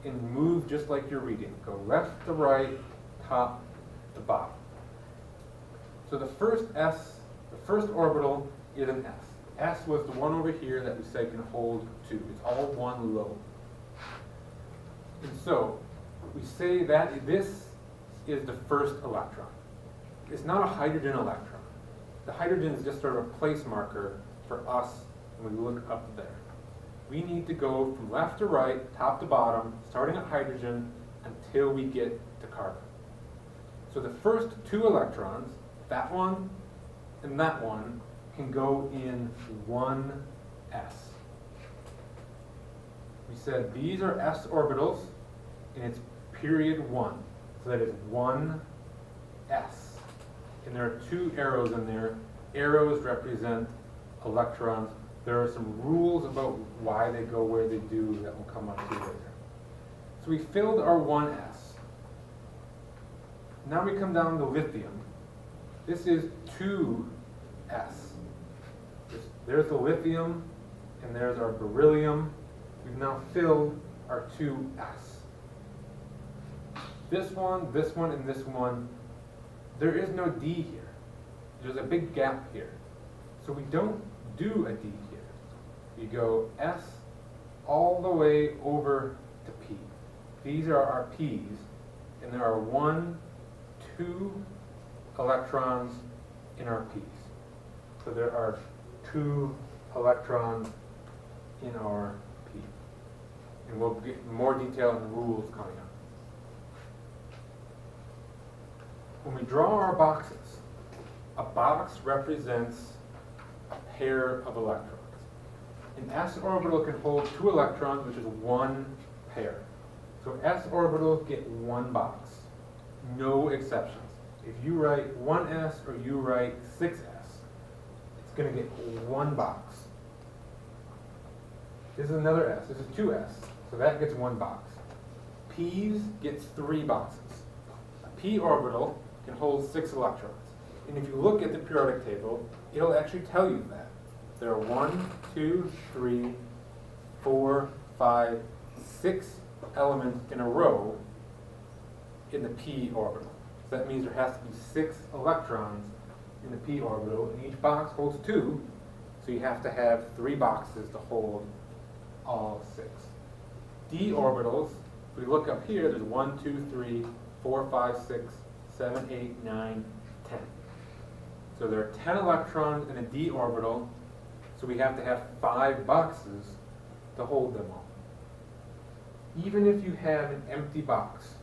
and move just like you're reading. Go left to right, top to bottom. So the first orbital is an S. S was the one over here that we said can hold 2. It's all one lobe. And so we say that this is the first electron. It's not a hydrogen electron. The hydrogen is just sort of a place marker for us when we look up there. We need to go from left to right, top to bottom, starting at hydrogen until we get to carbon. So the first 2 electrons, that one and that one, can go in one S. We said these are S orbitals, and it's period 1. So that is 1 S. And there are 2 arrows in there. Arrows represent electrons. There are some rules about why they go where they do that will come up to later. So we filled our 1s. Now we come down to lithium. This is 2s. There's the lithium, and there's our beryllium. We've now filled our 2s. This one, and this one, there is no D here. There's a big gap here. So we don't do a D here. We go S all the way over to P. These are our P's, and there are 1, 2 electrons in our P's. So there are 2 electrons in our P. And we'll get more detail in the rules coming up. When we draw our boxes, a box represents a pair of electrons. An s orbital can hold 2 electrons, which is 1 pair. So s orbitals get 1 box, no exceptions. If you write 1s or you write 6s, it's going to get 1 box. This is another s. This is 2s, so that gets 1 box. P's gets 3 boxes. A p orbital can hold 6 electrons. And if you look at the periodic table, it'll actually tell you that. There are 1, 2, 3, 4, 5, 6 elements in a row in the p orbital. So that means there has to be 6 electrons in the p orbital, and each box holds 2, so you have to have 3 boxes to hold all 6. D orbitals, if we look up here, there's 1, 2, 3, 4, 5, 6, 7, 8, 9, 10. So there are 10 electrons in a d orbital, so we have to have 5 boxes to hold them all. Even if you have an empty box,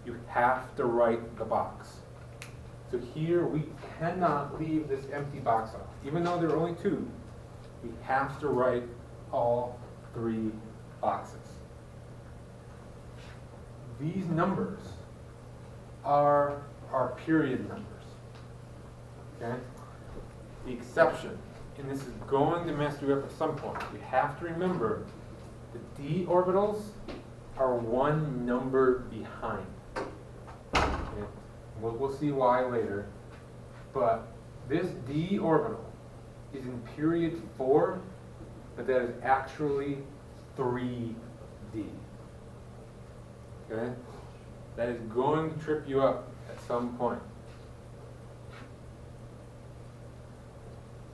you have to write the box. So here we cannot leave this empty box off. Even though there are only 2, we have to write all 3 boxes. These numbers are our period numbers. Okay? The exception, and this is going to mess you up at some point, you have to remember the d orbitals are 1 number behind. Okay? We'll see why later. But this d orbital is in period 4, but that is actually 3d. Okay? That is going to trip you up at some point.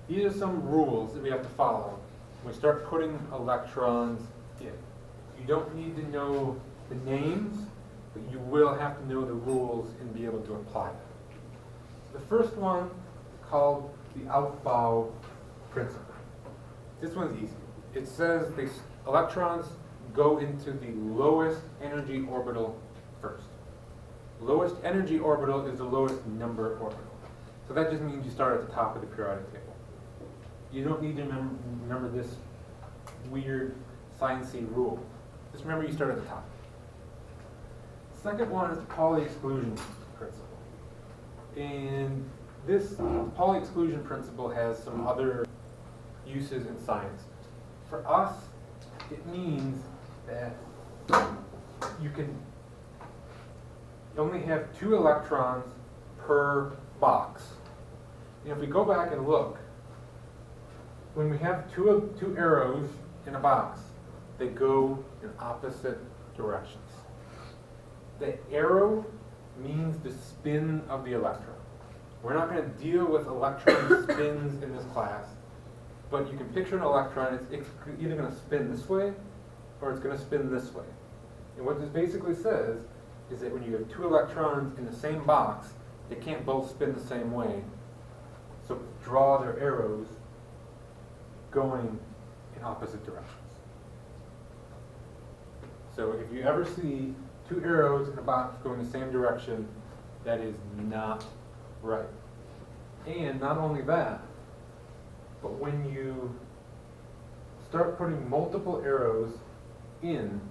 These are some rules that we have to follow when we start putting electrons in. You don't need to know the names, but you will have to know the rules and be able to apply them. The first one is called the Aufbau principle. This one's easy. It says the electrons go into the lowest energy orbital first. Lowest energy orbital is the lowest number orbital. So that just means you start at the top of the periodic table. You don't need to remember this weird sciencey rule. Just remember you start at the top. Second one is the Pauli exclusion principle. And this Pauli exclusion principle has some other uses in science. For us, it means that you only have 2 electrons per box. And if we go back and look, when we have two arrows in a box, they go in opposite directions. The arrow means the spin of the electron. We're not going to deal with electron spins in this class, but you can picture an electron, it's either going to spin this way or it's going to spin this way. And what this basically says is that when you have 2 electrons in the same box, they can't both spin the same way. So draw their arrows going in opposite directions. So if you ever see 2 arrows in a box going the same direction, that is not right. And not only that, but when you start putting multiple arrows in,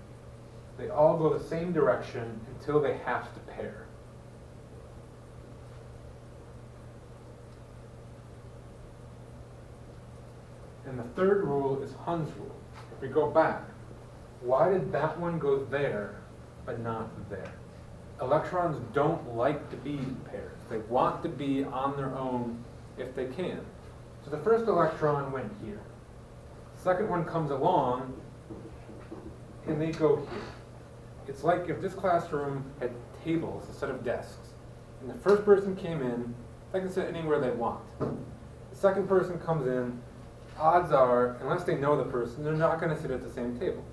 they all go the same direction until they have to pair. And the third rule is Hund's rule. If we go back, why did that one go there but not there? Electrons don't like to be in pairs. They want to be on their own if they can. So the first electron went here. The second one comes along and they go here. It's like if this classroom had tables instead of desks, and the first person came in, they can sit anywhere they want. The second person comes in, odds are, unless they know the person, they're not going to sit at the same table.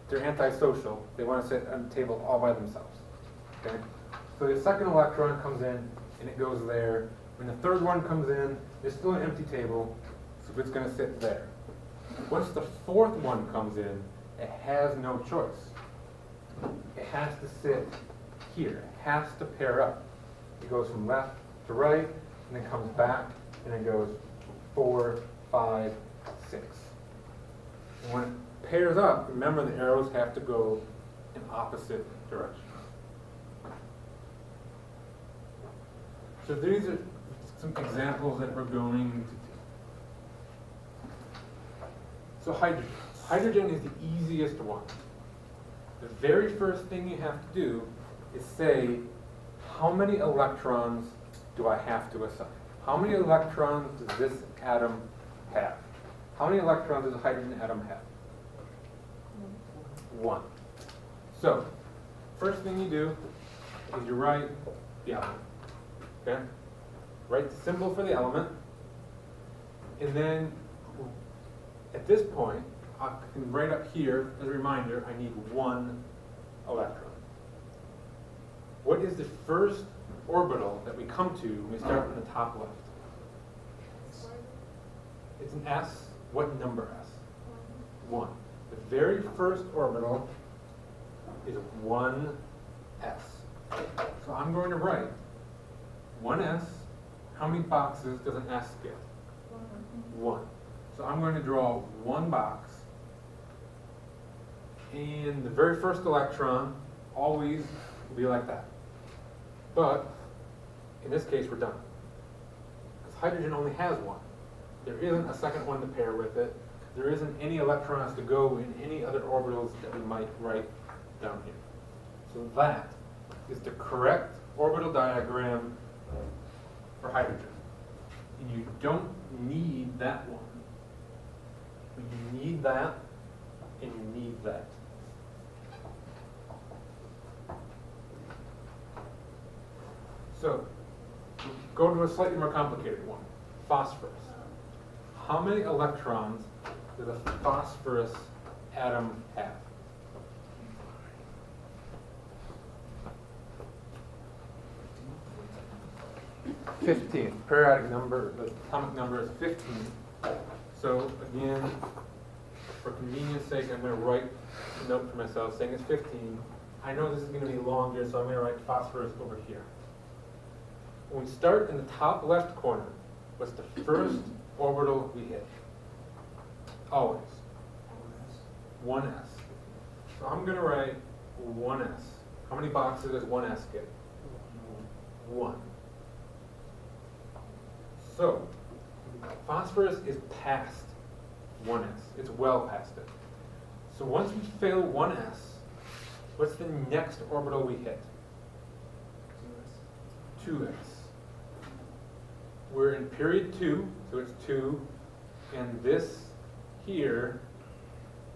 They're antisocial. They want to sit at a table all by themselves. Okay? So the second electron comes in, and it goes there. When the third one comes in, there's still an empty table, so it's going to sit there. Once the fourth one comes in, it has no choice. It has to sit here. It has to pair up. It goes from left to right, and then comes back, and it goes 4, 5, 6. And when it pairs up, remember the arrows have to go in opposite directions. So these are some examples that we're going to do. So hydrogen. Hydrogen is the easiest one. The very first thing you have to do is say, how many electrons do I have to assign? How many electrons does this atom have? How many electrons does a hydrogen atom have? 1. So, first thing you do is you write the element. Okay? Write the symbol for the element. And then, at this point, I can write up here, as a reminder, I need 1 electron. What is the first orbital that we come to when we start from the top left? It's an S. What number S? 1. The very first orbital is 1s. So I'm going to write 1s. How many boxes does an S get? 1. So I'm going to draw 1 box. And the very first electron always will be like that. But in this case, we're done. Because hydrogen only has 1. There isn't a second one to pair with it. There isn't any electrons to go in any other orbitals that we might write down here. So that is the correct orbital diagram for hydrogen. And you don't need that one. But you need that, and you need that. So, go to a slightly more complicated one. Phosphorus. How many electrons does a phosphorus atom have? Fifteen. Periodic number, the atomic number is 15. So again, for convenience sake, I'm going to write a note for myself saying it's 15. I know this is going to be longer, so I'm going to write phosphorus over here. When we start in the top left corner, what's the first orbital we hit? Always. 1s. So I'm going to write 1s. How many boxes does 1s get? 1. So, phosphorus is past 1s. It's well past it. So once we fail 1s, what's the next orbital we hit? 2s. We're in period 2, so it's 2, and this here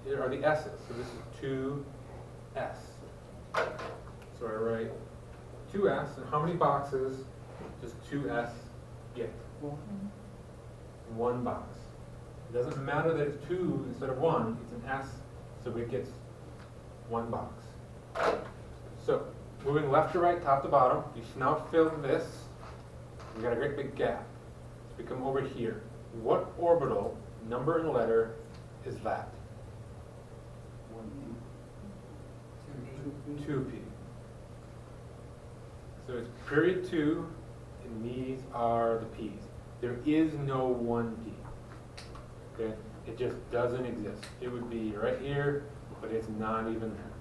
are the s's. So this is 2s. So I write 2s, and how many boxes does 2s get? 1 box. It doesn't matter that it's 2 instead of 1, it's an s, so it gets 1 box. So, moving left to right, top to bottom, you now fill this. We've got a great big gap. So we come over here. What orbital, number and letter, is that? 2p. So it's period 2, and these are the p's. There is no 1p. Okay? It just doesn't exist. It would be right here, but it's not even there.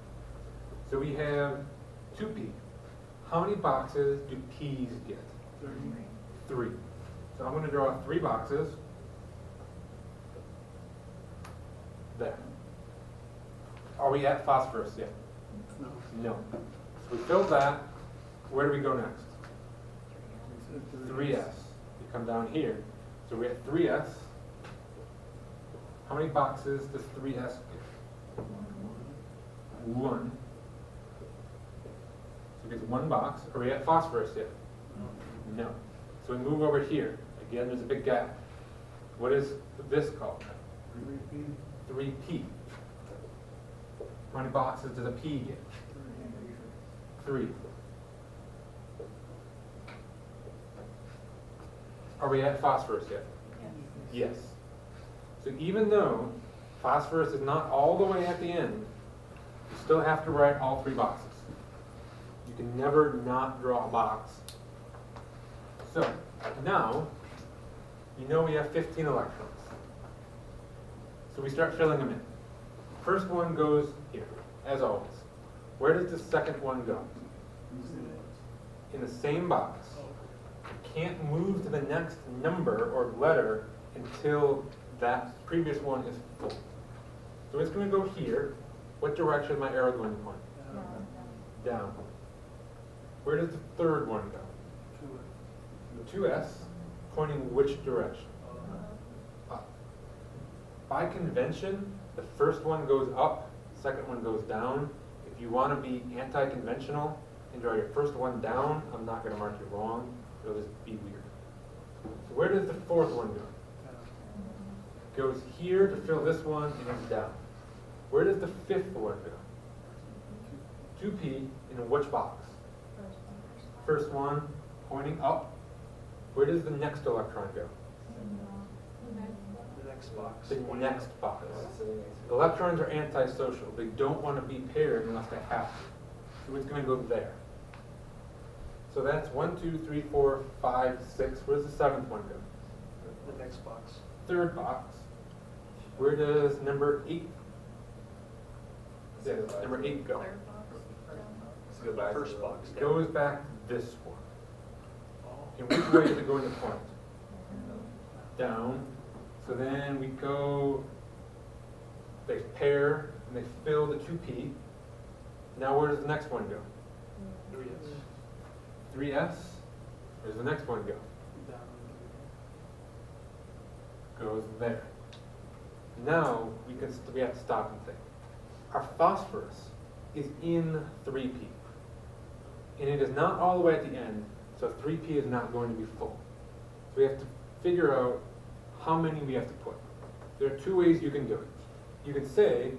So we have 2p. How many boxes do p's get? 3. So I'm going to draw 3 boxes. There. Are we at phosphorus yet? No. No. So we filled that. Where do we go next? 3s. We come down here. So we have 3s. How many boxes does 3s get? 1. So it gets 1 box. Are we at phosphorus yet? No. So we move over here. Again, there's a big gap. What is this called? 3p. How many boxes does a p get? 3. Are we at phosphorus yet? Yes. So even though phosphorus is not all the way at the end, you still have to write all 3 boxes. You can never not draw a box. So now, you know we have 15 electrons. So we start filling them in. First one goes here, as always. Where does the second one go? In the same box. You can't move to the next number or letter until that previous one is full. So it's going to go here. What direction is my arrow going to point? Down. Where does the third one go? 2s, pointing which direction? Up. By convention, the first one goes up, the second one goes down. If you want to be anti-conventional and draw your first one down, I'm not going to mark you wrong. It'll just be weird. So where does the fourth one go? It goes here to fill this one, and it's down. Where does the fifth one go? 2p in which box? First one, pointing up. Where does the next electron go? The next box. The next box. Electrons are antisocial. They don't want to be paired unless they have to. So it's going to go there. So that's 1, 2, 3, 4, 5, 6. Where does the seventh one go? The next box. Third box. Where does number 8? Yes, number 8 go? First box. It goes back to this one. In which way is it going to point? Down. So then we go, they pair, and they fill the 2p. Now where does the next one go? 3s. 3s. Where does the next one go? Goes there. Now we have to stop and think. Our phosphorus is in 3p. And it is not all the way at the end, so 3p is not going to be full. So we have to figure out how many we have to put. There are 2 ways you can do it. You can say,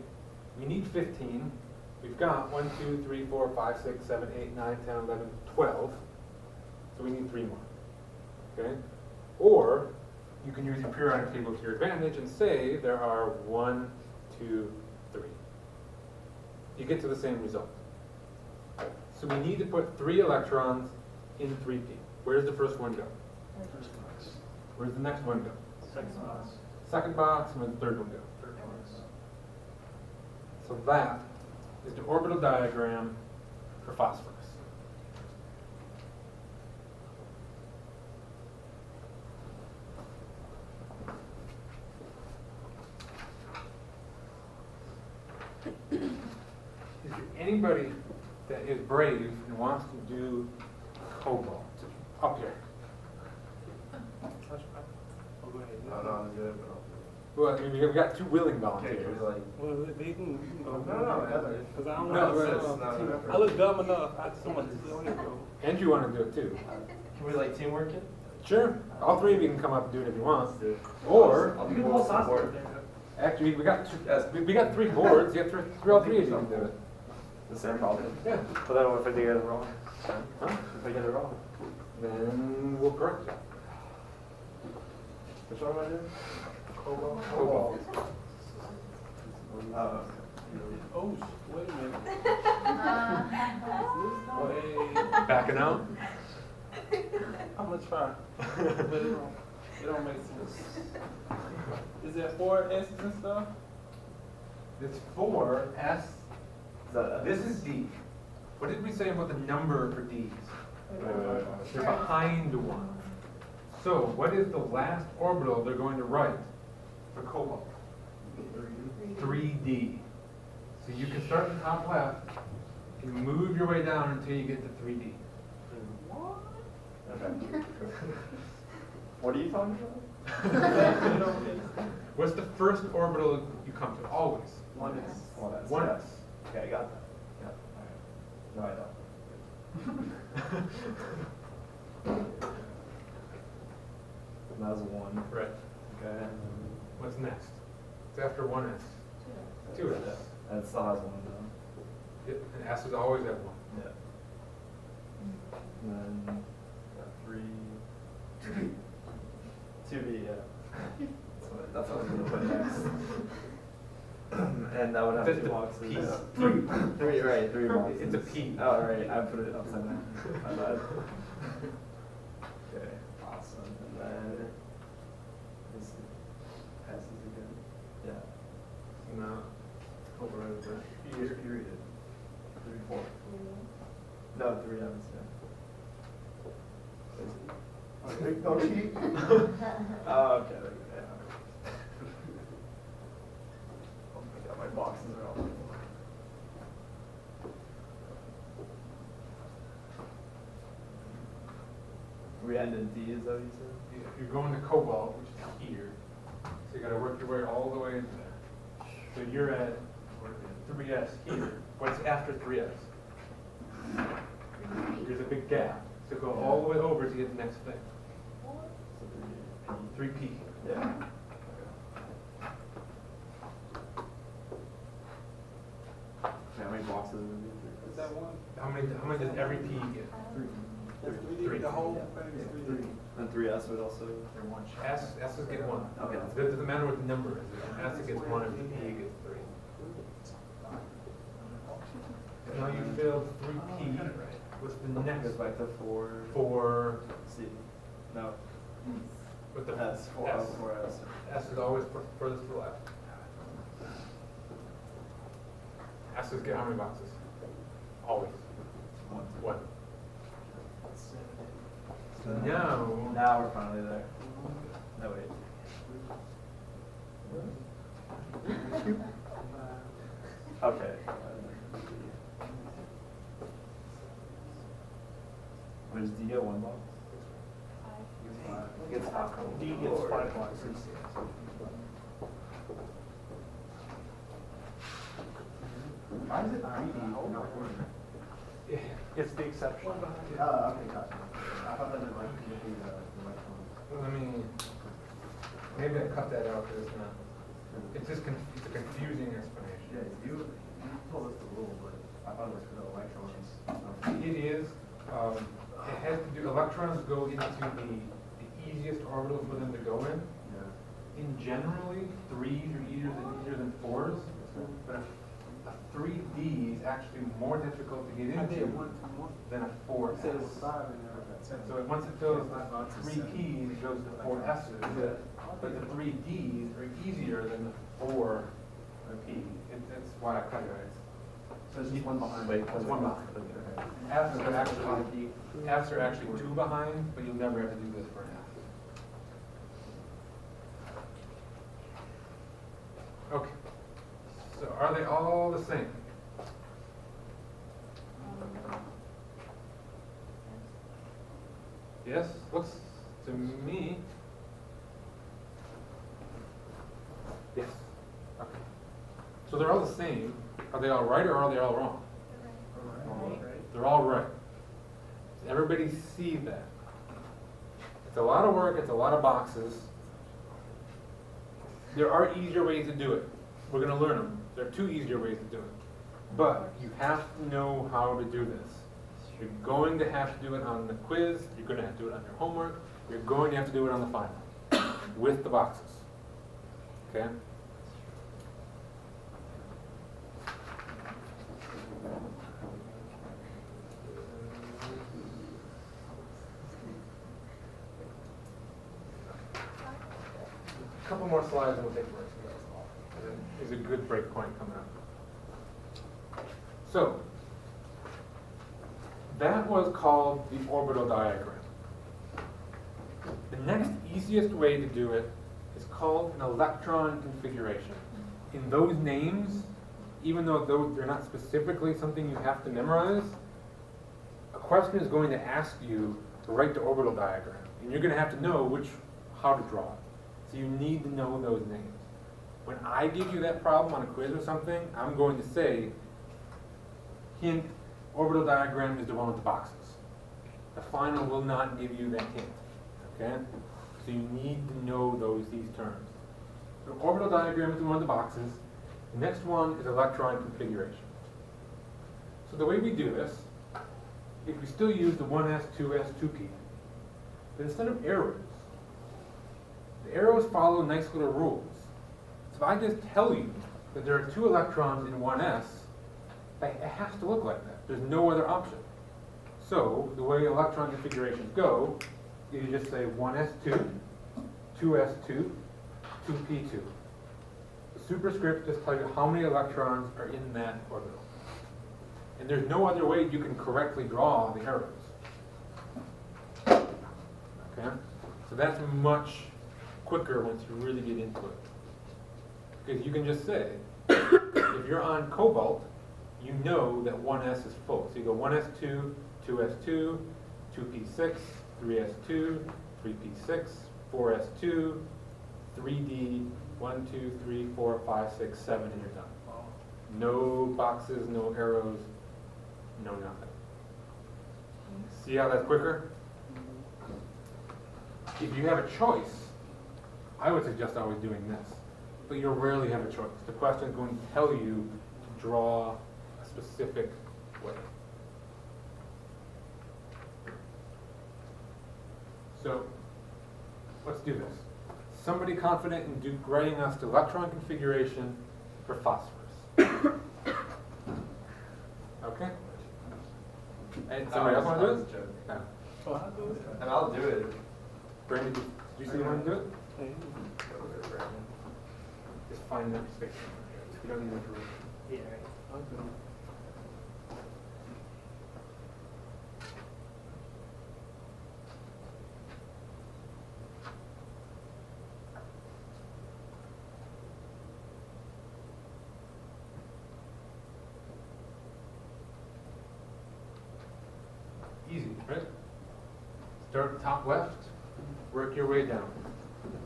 we need 15. We've got 1, 2, 3, 4, 5, 6, 7, 8, 9, 10, 11, 12. So we need 3 more. Okay? Or you can use your periodic table to your advantage and say there are 1, 2, 3. You get to the same result. So we need to put 3 electrons in 3p. Where does the first one go? First box. Where does the next one go? Second box. Second box, and where does the third one go? Third box. So that is the orbital diagram for phosphorus. anybody that is brave and wants to do cobalt, up here. Oh, go ahead. I don't know how to do it, but Well, I mean, we've got two willing I'll do it. Okay, volunteers. can we like? Well, they can go. No, Heather. Because I don't No, know. it's not an effort. I look dumb enough. I just want to go ahead and go. And you want to do it too. Can we like teamwork it? Sure. All three of you can come up and do it if you want. Let's do it. Or, I'll You do can the hold whole sauce board. actually, we got two, Yes. we got 3 boards. You have all three of you can do it. The same problem. Yeah. But then what if I get it wrong? Huh? If I get it wrong? Then we'll correct it. Which one am I doing? Cobalt. Oh, wait a minute. Uh, Wait. Backing out? I'm gonna try. But it don't make sense. Is there 4 S's and stuff? It's 4 S. Is that This is D. What did we say about the number for D's? Wait. They're behind 1. So what is the last orbital they're going to write for cobalt? 3D. So you can start in the top left and move your way down until you get to 3D. Okay. What are you talking about? What's the first orbital you come to? Always. 1S. Well, that's 1S. yes. Okay, I got that. Yeah. All right. No, I don't. That was a 1. Right. Okay. What's next? It's after 1S. 2S. And it still has 1 though. Yep. And S is always at 1. Yeah. And then got 3. 2B, yeah. That's what I was gonna put next. And that would have That's 2 the boxes. P. Yeah. 3, right, 3 boxes. It's a P. Oh, right, I put it upside down. My bad. Okay, awesome. And then this passes again. Yeah. No. Over right over You read it. 3, 4. No, 3 M's, yeah. Oh, okay, yeah. Oh my god, my boxes are all. We end in D, is that what you said? If you're going to cobalt, which is here, so you gotta work your way all the way into there. So you're at 3S here. What's after 3S? There's a big gap. So go all the way over to get the next thing. So 3P. yeah. How many boxes would be? Is that 1? How many does every P get? 3. That's 3D. Three. The whole thing is 3D. And 3S would also. S is get 1. Okay. It doesn't matter what the number is. If S gets 1 and P gets 3. Now you filled 3P. What's the next? Goes back to 4. 4. C. No. With the S. 4. S. 4S. S is always furthest to the left. S is get how many boxes? Always. 1. So now, Now we're finally there. No, wait. Okay. Wait, does D get 1 box? D gets 5 boxes. Why is it 3D? It's the exception. Okay, gotcha. I thought that meant like let me, maybe I cut that out because it's not, it's just, it's a confusing explanation. Yeah, you told us the rule, but I thought it was for the electrons. It is, it has to do, electrons go into the easiest orbital for them to go in. Yeah. In generally, 3s are easier than 4s, but a 3D is actually more difficult to get I did into 1 to 1. than a 4S. It said it was 5 in there. So once it fills 3 P's, it goes to 4 S's. But the 3 D's are easier than the 4 P. That's why I cut it right. So it's just 1 behind. Wait, it's 1 behind. F's are actually 2 behind, but you'll never have to do this for an F. Okay. So are they all the same? Yes, looks to me. Yes. Okay. So they're all the same. Are they all right or are they all wrong? They're all right. Does everybody see that? It's a lot of work, it's a lot of boxes. There are easier ways to do it. We're going to learn them. There are 2 easier ways to do it. But you have to know how to do this. You're going to have to do it on the quiz, you're going to have to do it on your homework, you're going to have to do it on the final with the boxes. Okay? A couple more slides and we'll take a break. There's a good break point coming up. So, that was called the orbital diagram. The next easiest way to do it is called an electron configuration. In those names, even though they're not specifically something you have to memorize, a question is going to ask you to write the orbital diagram. And you're going to have to know how to draw it. So you need to know those names. When I give you that problem on a quiz or something, I'm going to say, hint, orbital diagram is the one with the boxes. The final will not give you that hint, okay? So you need to know these terms. The orbital diagram is the one with the boxes. The next one is electron configuration. So the way we do this, if we still use the 1s, 2s, 2p, but instead of arrows, the arrows follow nice little rules. So if I just tell you that there are 2 electrons in 1s, it has to look like that. There's no other option. So the way electron configurations go, is you just say 1s2, 2s2, 2p2. The superscript just tells you how many electrons are in that orbital. And there's no other way you can correctly draw the arrows. Okay? So that's much quicker once you really get into it. Because you can just say, if you're on cobalt, you know that 1s is full. So you go 1s2, 2s2, 2p6, 3s2, 3p6, 4s2, 3d, 1, 2, 3, 4, 5, 6, 7, and you're done. No boxes, no arrows, no nothing. See how that's quicker? If you have a choice, I would suggest always doing this. But you rarely have a choice. The question is going to tell you to draw a specific way. So, let's do this. Somebody confident in writing us the electron configuration for phosphorus. Okay? And somebody else want to do it? No. Oh, I'll do it. And I'll do it. Brandon, did you say you want to do it? Just find that space. You don't need much room. Yeah, I'll do it. Easy, right? Start top left, work your way down.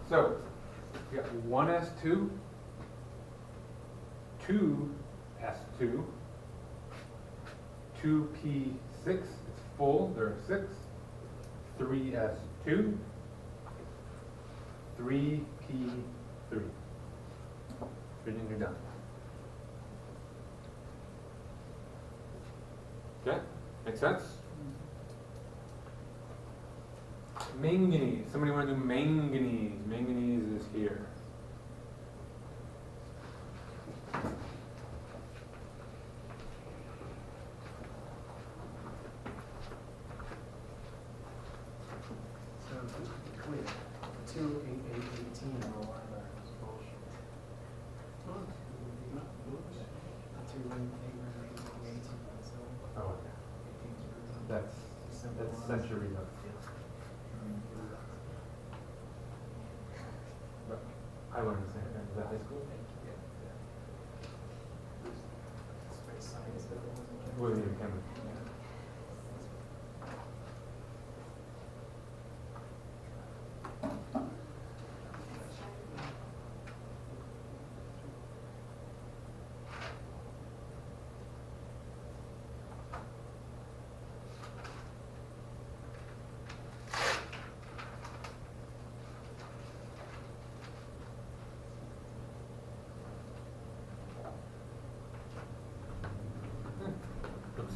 So, you got 1s2, 2s2, 2p6, it's full, there are 6, 3s2, 3p3. And you're done. Okay, make sense? Manganese. Somebody want to do manganese? Manganese is here. So, to be clear, 2, 8, 8, 18 are all our bullshit. 2, 8, 8, 18, so Oh, 18 is that's century notes. But I learned the same thing. Was that high school? space science, but it wasn't. William Cameron.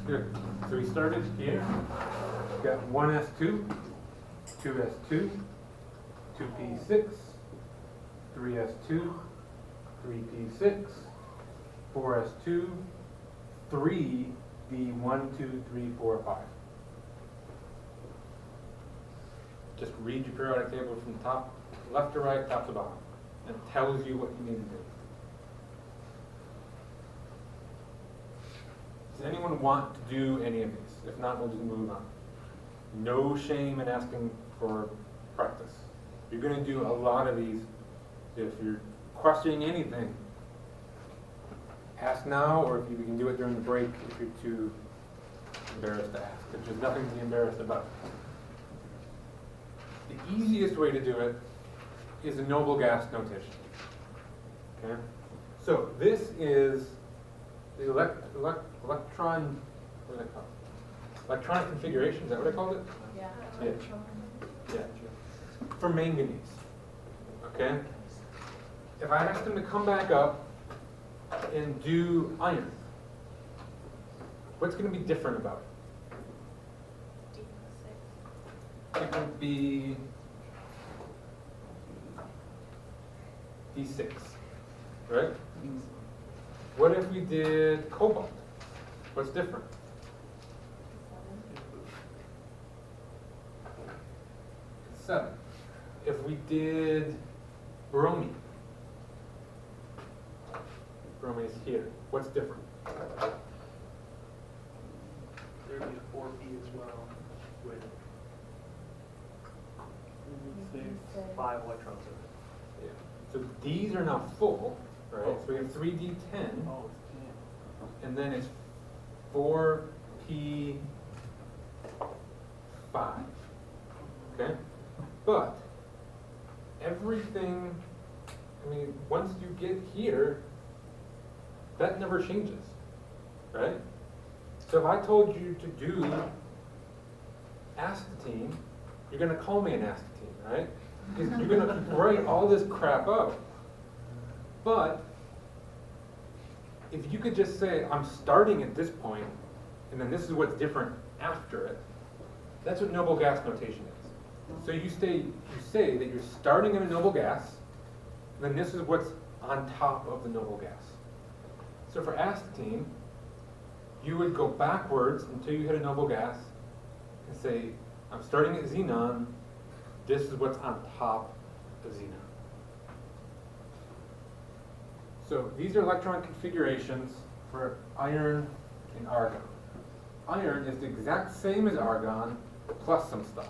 Good. So we started here. We got 1s2, 2s2, 2p6, 3s2, 3p6, 4s2, 3d1, 2, 3, 4, 5. Just read your periodic table from top, left to right, top to bottom. And it tells you what you need to do. Does anyone want to do any of these? If not, we'll just move on. No shame in asking for practice. You're going to do a lot of these. If you're questioning anything, ask now, or if you can do it during the break if you're too embarrassed to ask. There's nothing to be embarrassed about. The easiest way to do it is a noble gas notation. Okay? So this is the electron, what do they call it? Electronic configuration, is that what I called it? Yeah. Yeah. Yeah. For manganese. Okay? If I asked them to come back up and do iron, what's going to be different about it? It would be D6, right? What if we did cobalt? What's different? 7. If we did bromine, bromine is here. What's different? There'd be a 4p as well with 5 electrons in it. Yeah. So these are now full, right? Oh. So we have 3d10, Oh, it's 10. and then it's 4p5. Okay? But everything, I mean, once you get here, that never changes, right? So if I told you to do astatine, you're going to call me an astatine, right? Because you're going to write all this crap out. But if you could just say, I'm starting at this point, and then this is what's different after it, that's what noble gas notation is. So you say that you're starting in a noble gas, then this is what's on top of the noble gas. So for astatine, you would go backwards until you hit a noble gas and say, I'm starting at xenon, this is what's on top of xenon. So these are electron configurations for iron and argon. Iron is the exact same as argon, plus some stuff.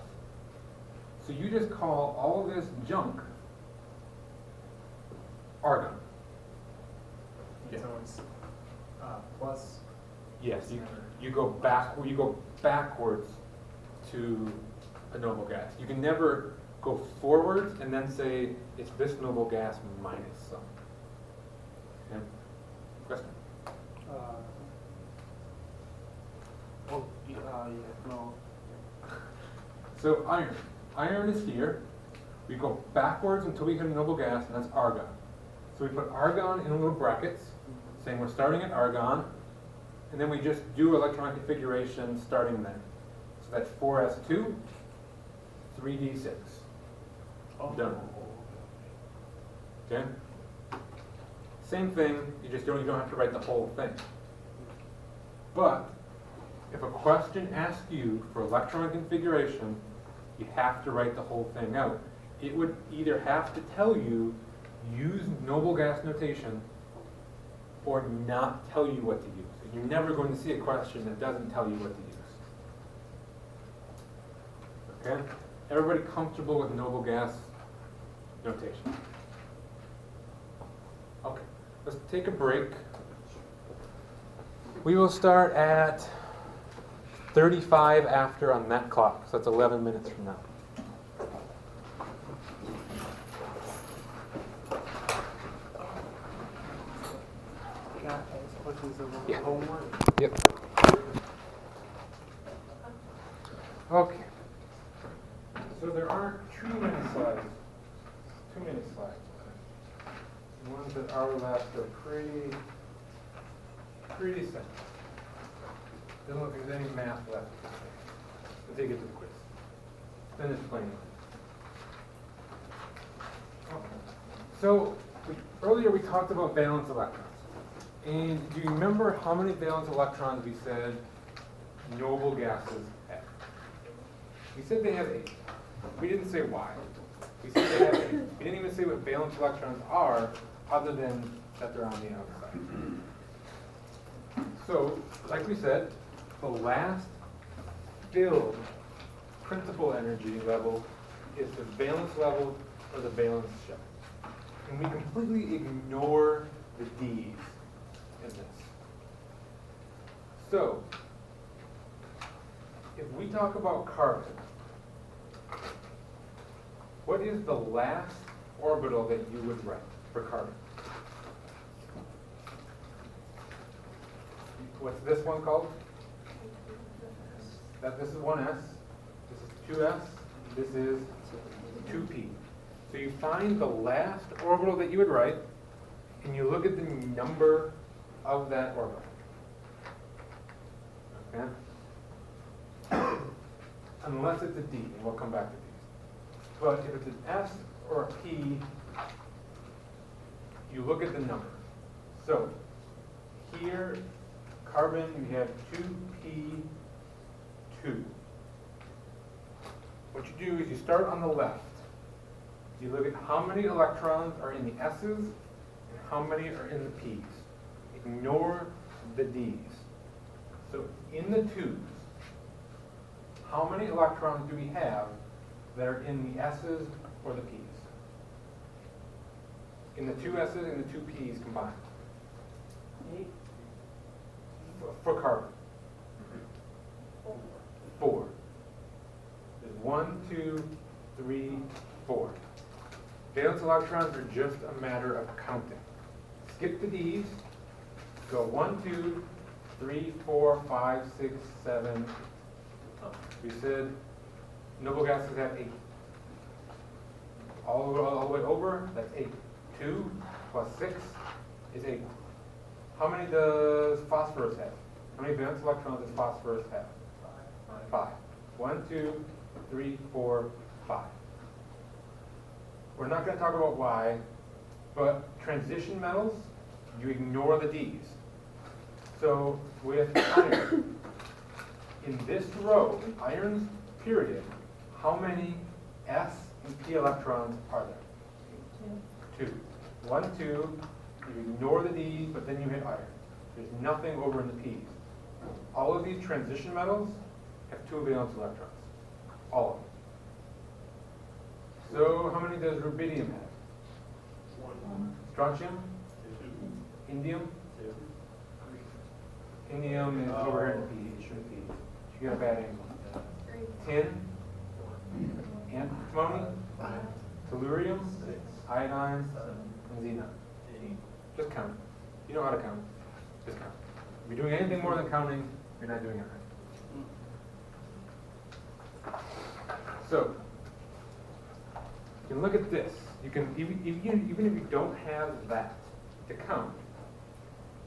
So you just call all this junk argon. Yeah. So it's plus. Yes, you go backwards to a noble gas. You can never go forwards and then say it's this noble gas minus some. Okay? Question? No. So iron. Iron is here. We go backwards until we hit a noble gas, and that's argon. So we put argon in little brackets, saying we're starting at argon, and then we just do electron configuration starting there. So that's 4s2, 3d6. Done. Okay? Same thing, you don't have to write the whole thing. But if a question asks you for electron configuration, you have to write the whole thing out. It would either have to tell you, use noble gas notation, or not tell you what to use. You're never going to see a question that doesn't tell you what to use. Okay? Everybody comfortable with noble gas notation? Okay, let's take a break. We will start at 35 after on that clock, so that's 11 minutes from now. Can I ask questions about Yeah. homework? Yep. Okay. So there aren't too many slides. Too many slides. The ones that are left are pretty simple. Doesn't look like there's any math left. Let's take it to the quiz. Then it's plain. Okay. So earlier we talked about valence electrons. And do you remember how many valence electrons we said noble gases have? We said they have 8. We didn't say why. We said they have 8. We didn't even say what valence electrons are, other than that they're on the outside. So, like we said, the last filled principal energy level is the valence level or the valence shell. And we completely ignore the D's in this. So, if we talk about carbon, what is the last orbital that you would write for carbon? What's this one called? This is 1s, this is 2s, this is 2p. So you find the last orbital that you would write, and you look at the number of that orbital. Okay? Unless it's a D, and we'll come back to these. But if it's an S or a P, you look at the number. So here, carbon, we have 2p2. What you do is you start on the left. You look at how many electrons are in the S's and how many are in the P's. Ignore the D's. So in the 2's, how many electrons do we have that are in the S's or the P's? In the 2 S's and the 2 P's combined. 8. For carbon. 4. There's 1, 2, 3, 4. Valence electrons are just a matter of counting. Skip the D's. Go 1, 2, 3, 4, 5, 6, 7. We said noble gases have 8. All the way over, that's 8. 2 plus 6 is 8. How many does phosphorus have? How many valence electrons does phosphorus have? 5. 1, 2, 3, 4, 5. We're not going to talk about why, but transition metals, you ignore the D's. So with iron, in this row, irons, period, how many S and P electrons are there? 2. 1, 2, you ignore the D's, but then you hit iron. There's nothing over in the P's. All of these transition metals have 2 valence electrons. All of them. So how many does rubidium have? 1. Strontium? 2. Indium? 3. Indium is over here in the P. It shouldn't be. You got a bad angle. Tin? Antimony? Tellurium? Iodine? And xenon. Just count. You know how to count. Just count. If you're doing anything more than counting, you're not doing it right. So, you can look at this. You can even if you don't have that to count,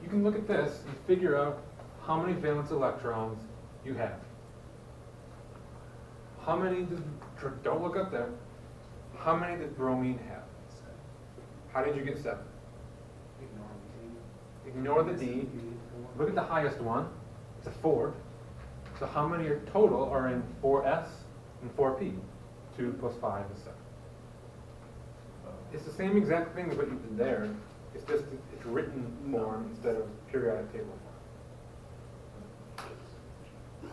you can look at this and figure out how many valence electrons you have. How many does, don't look up there, how many does bromine have? How did you get 7? Ignore the D. Look at the highest one. It's a 4. So how many are total are in 4s and 4p? 2 plus 5 is 7. It's the same exact thing as what you did there. It's just it's written form instead of periodic table form.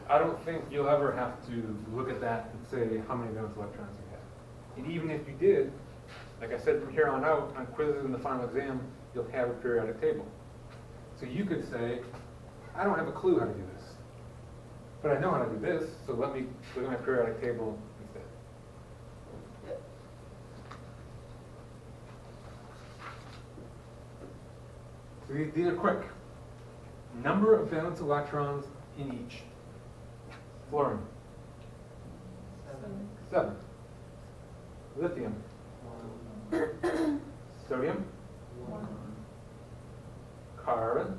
I don't think you'll ever have to look at that and say how many valence electrons you have. And even if you did, like I said, from here on out, on quizzes in the final exam, you'll have a periodic table. So you could say, I don't have a clue how to do this, but I know how to do this, so let me look at my periodic table instead. So these are quick. Number of valence electrons in each. Fluorine. 7. Lithium. Sodium. Carbon.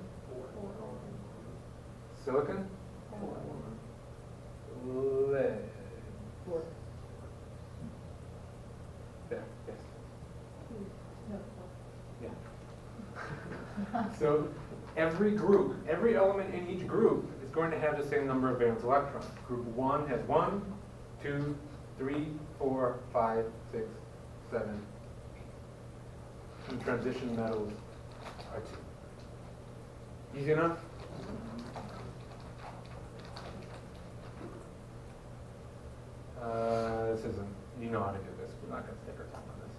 Silicon. Lead. There, yes. Yeah. So every group, every element in each group is going to have the same number of valence electrons. Group 1 has 1, 2, 3, 4, 5, 6, 7, 8. And transition metals are 2. Easy enough? This isn't, you know how to do this. We're not going to take our time on this.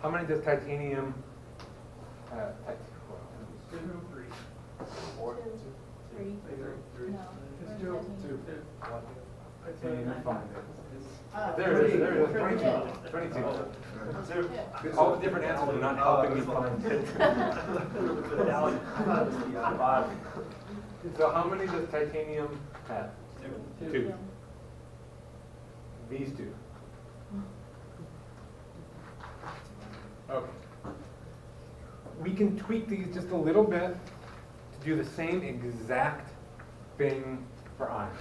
How many does titanium have? Three. 4. Three. No. It's we're two. testing. Titanium 5. Oh, There it is, there it is, three. 22. Two. All the different answers are not helping me find it. Five. So how many does titanium have? Two. These two. Okay. We can tweak these just a little bit to do the same exact thing for iron.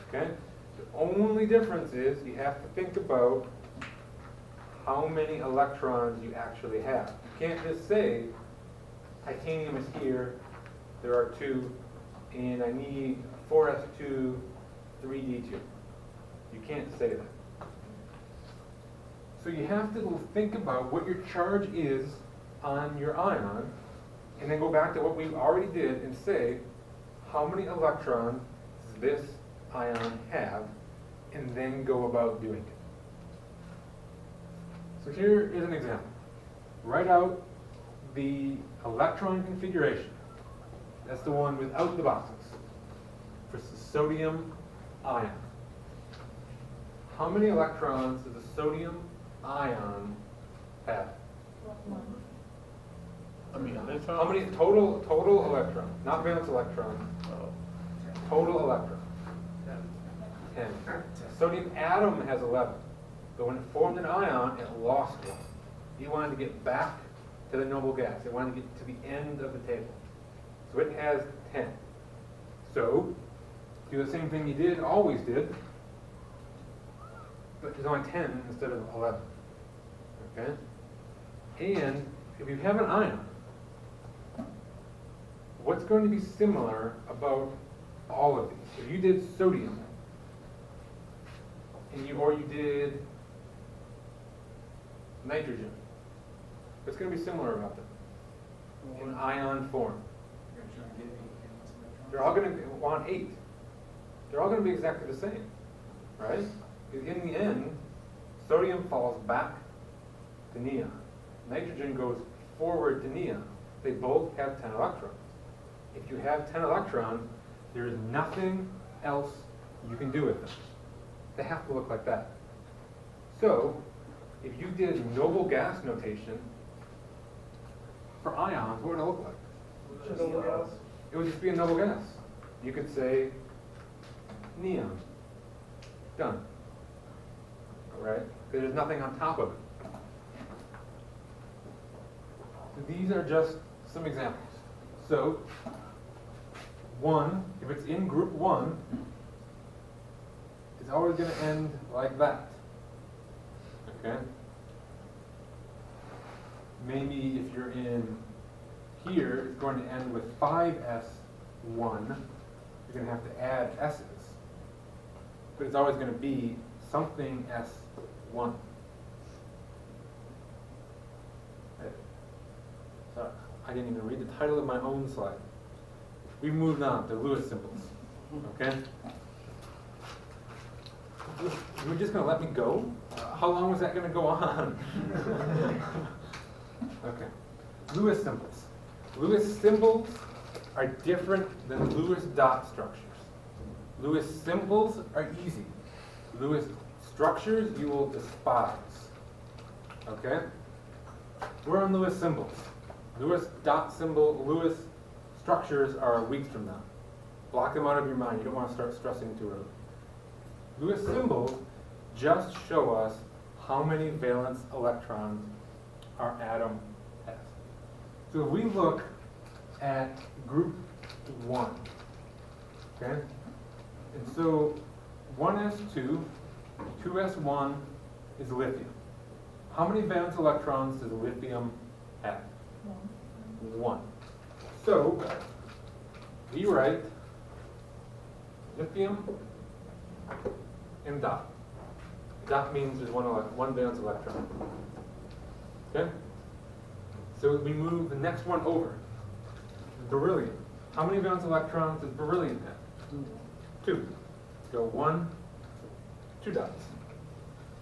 Okay? The only difference is you have to think about how many electrons you actually have. You can't just say titanium is here, there are 2, and I need 4s2, 3d2. You can't say that. So you have to think about what your charge is on your ion, and then go back to what we already did and say, how many electrons does this ion have, and then go about doing it. So here is an example. Write out the electron configuration. That's the one without the boxes. For sodium ion. How many electrons does a sodium ion have? I mean, How many total electrons? Not valence electrons. Total electrons. 10. A sodium atom has 11. But when it formed an ion, it lost one. It wanted to get back to the noble gas. It wanted to get to the end of the table. So it has 10. So, do the same thing you always did, but there's only 10 instead of 11. Okay? And if you have an ion, what's going to be similar about all of these? If you did sodium, or you did nitrogen, what's going to be similar about them in ion form? They're all going to want 8. They're all going to be exactly the same, right? Because in the end, sodium falls back to neon. Nitrogen goes forward to neon. They both have 10 electrons. If you have 10 electrons, there is nothing else you can do with them. They have to look like that. So, if you did noble gas notation for ions, what would it look like? It would just be a noble gas. You could say neon. Done. All right? There's nothing on top of it. So these are just some examples. So, 1, if it's in group 1, it's always going to end like that. Okay? Maybe if you're in here, it's going to end with 5s1. You're going to have to add s's. But it's always going to be something s1. Sorry, I didn't even read the title of my own slide. We moved on to Lewis symbols. Okay? You're just going to let me go? How long was that going to go on? Okay. Lewis symbols. Lewis symbols are different than Lewis dot structures. Lewis symbols are easy. Lewis structures you will despise. Okay? We're on Lewis symbols. Lewis dot symbol, Lewis structures are weeks from now. Block them out of your mind. You don't want to start stressing too early. Lewis symbols just show us how many valence electrons our atom has. So if we look at group 1, okay? And so 1s2, 2s1 is lithium. How many valence electrons does lithium have? 1. So we write lithium and dot. Dot means there's one valence electron. Okay? So we move the next one over. Beryllium. How many valence electrons does beryllium have? 2. Go 1, 2 dots.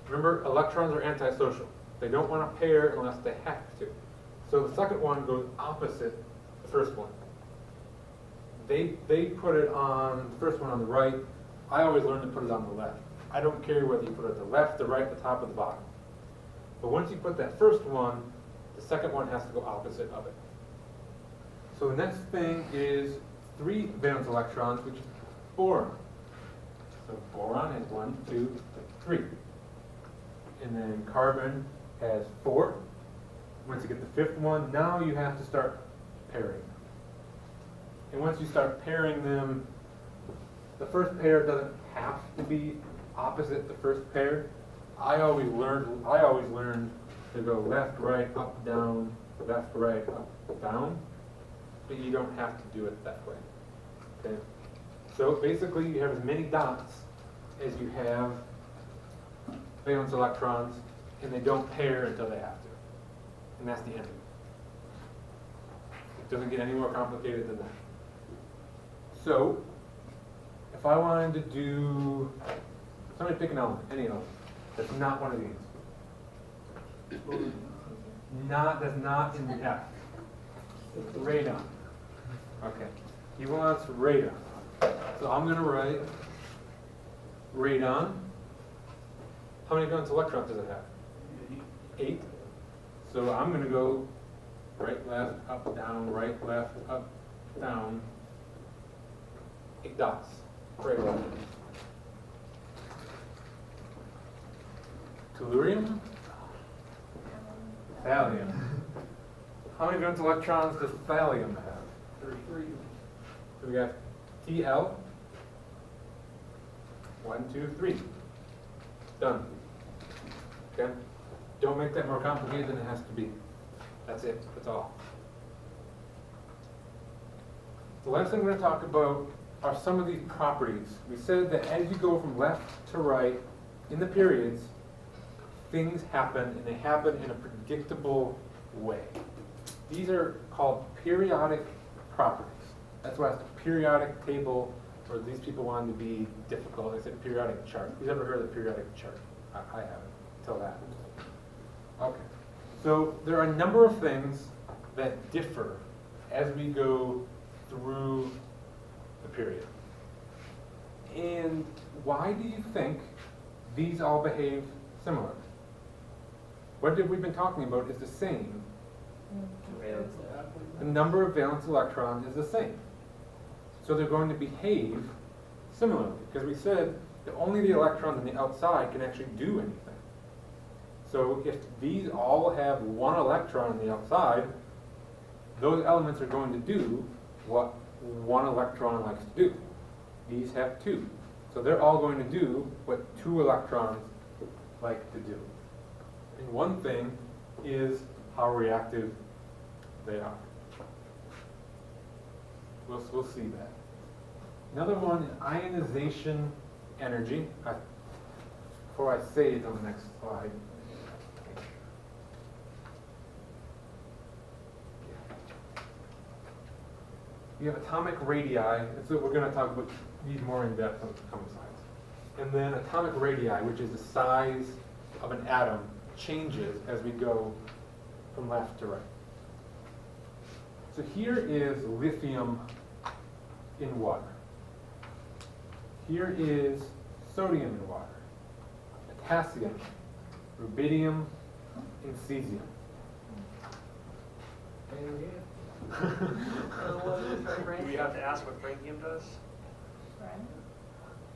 Remember, electrons are antisocial. They don't want to pair unless they have to. So the second one goes opposite the first one. They put it on, the first one on the right. I always learn to put it on the left. I don't care whether you put it at the left, the right, the top, or the bottom. But once you put that first one, the second one has to go opposite of it. So the next thing is 3 valence electrons, which is boron. So boron has 1, 2, 3. And then carbon has 4. Once you get the 5th one, now you have to start pairing. And once you start pairing them, the first pair doesn't have to be opposite the first pair. I always learned to go left, right, up, down, left, right, up, down. But you don't have to do it that way. Okay? So basically you have as many dots as you have valence electrons, and they don't pair until they have to. And that's the end of it. It doesn't get any more complicated than that. So, if I wanted to do, somebody pick an element, any element, that's not one of these. That's not in the F. Radon. Okay. He wants radon. So I'm going to write radon. How many valence electrons does it have? 8. So I'm going to go right, left, up, down, right, left, up, down. 8 dots. Right, left. Tellurium. Thallium. How many valence electrons does thallium have? 3. So we got TL. 1, 2, 3. Done. Okay? Don't make that more complicated than it has to be. That's it. That's all. The last thing we're going to talk about are some of these properties. We said that as you go from left to right in the periods, things happen, and they happen in a predictable way. These are called periodic properties. That's why it's a periodic table, or these people wanted to be difficult. They said periodic chart. Who's ever heard of the periodic chart? I haven't until that. Okay. So there are a number of things that differ as we go through the period. And why do you think these all behave similarly? What we've been talking about is the same. The number of valence electrons is the same. So they're going to behave similarly, because we said that only the electrons on the outside can actually do anything. So if these all have 1 electron on the outside, those elements are going to do what 1 electron likes to do. These have 2. So they're all going to do what 2 electrons like to do. And one thing is how reactive they are. We'll see that. Another one is ionization energy. Before I say it on the next slide. You have atomic radii, and so we're going to talk about these more in depth on the coming slides. And then atomic radii, which is the size of an atom, changes as we go from left to right. So here is lithium in water. Here is sodium in water, potassium, rubidium, and cesium. Do we have to ask what francium does?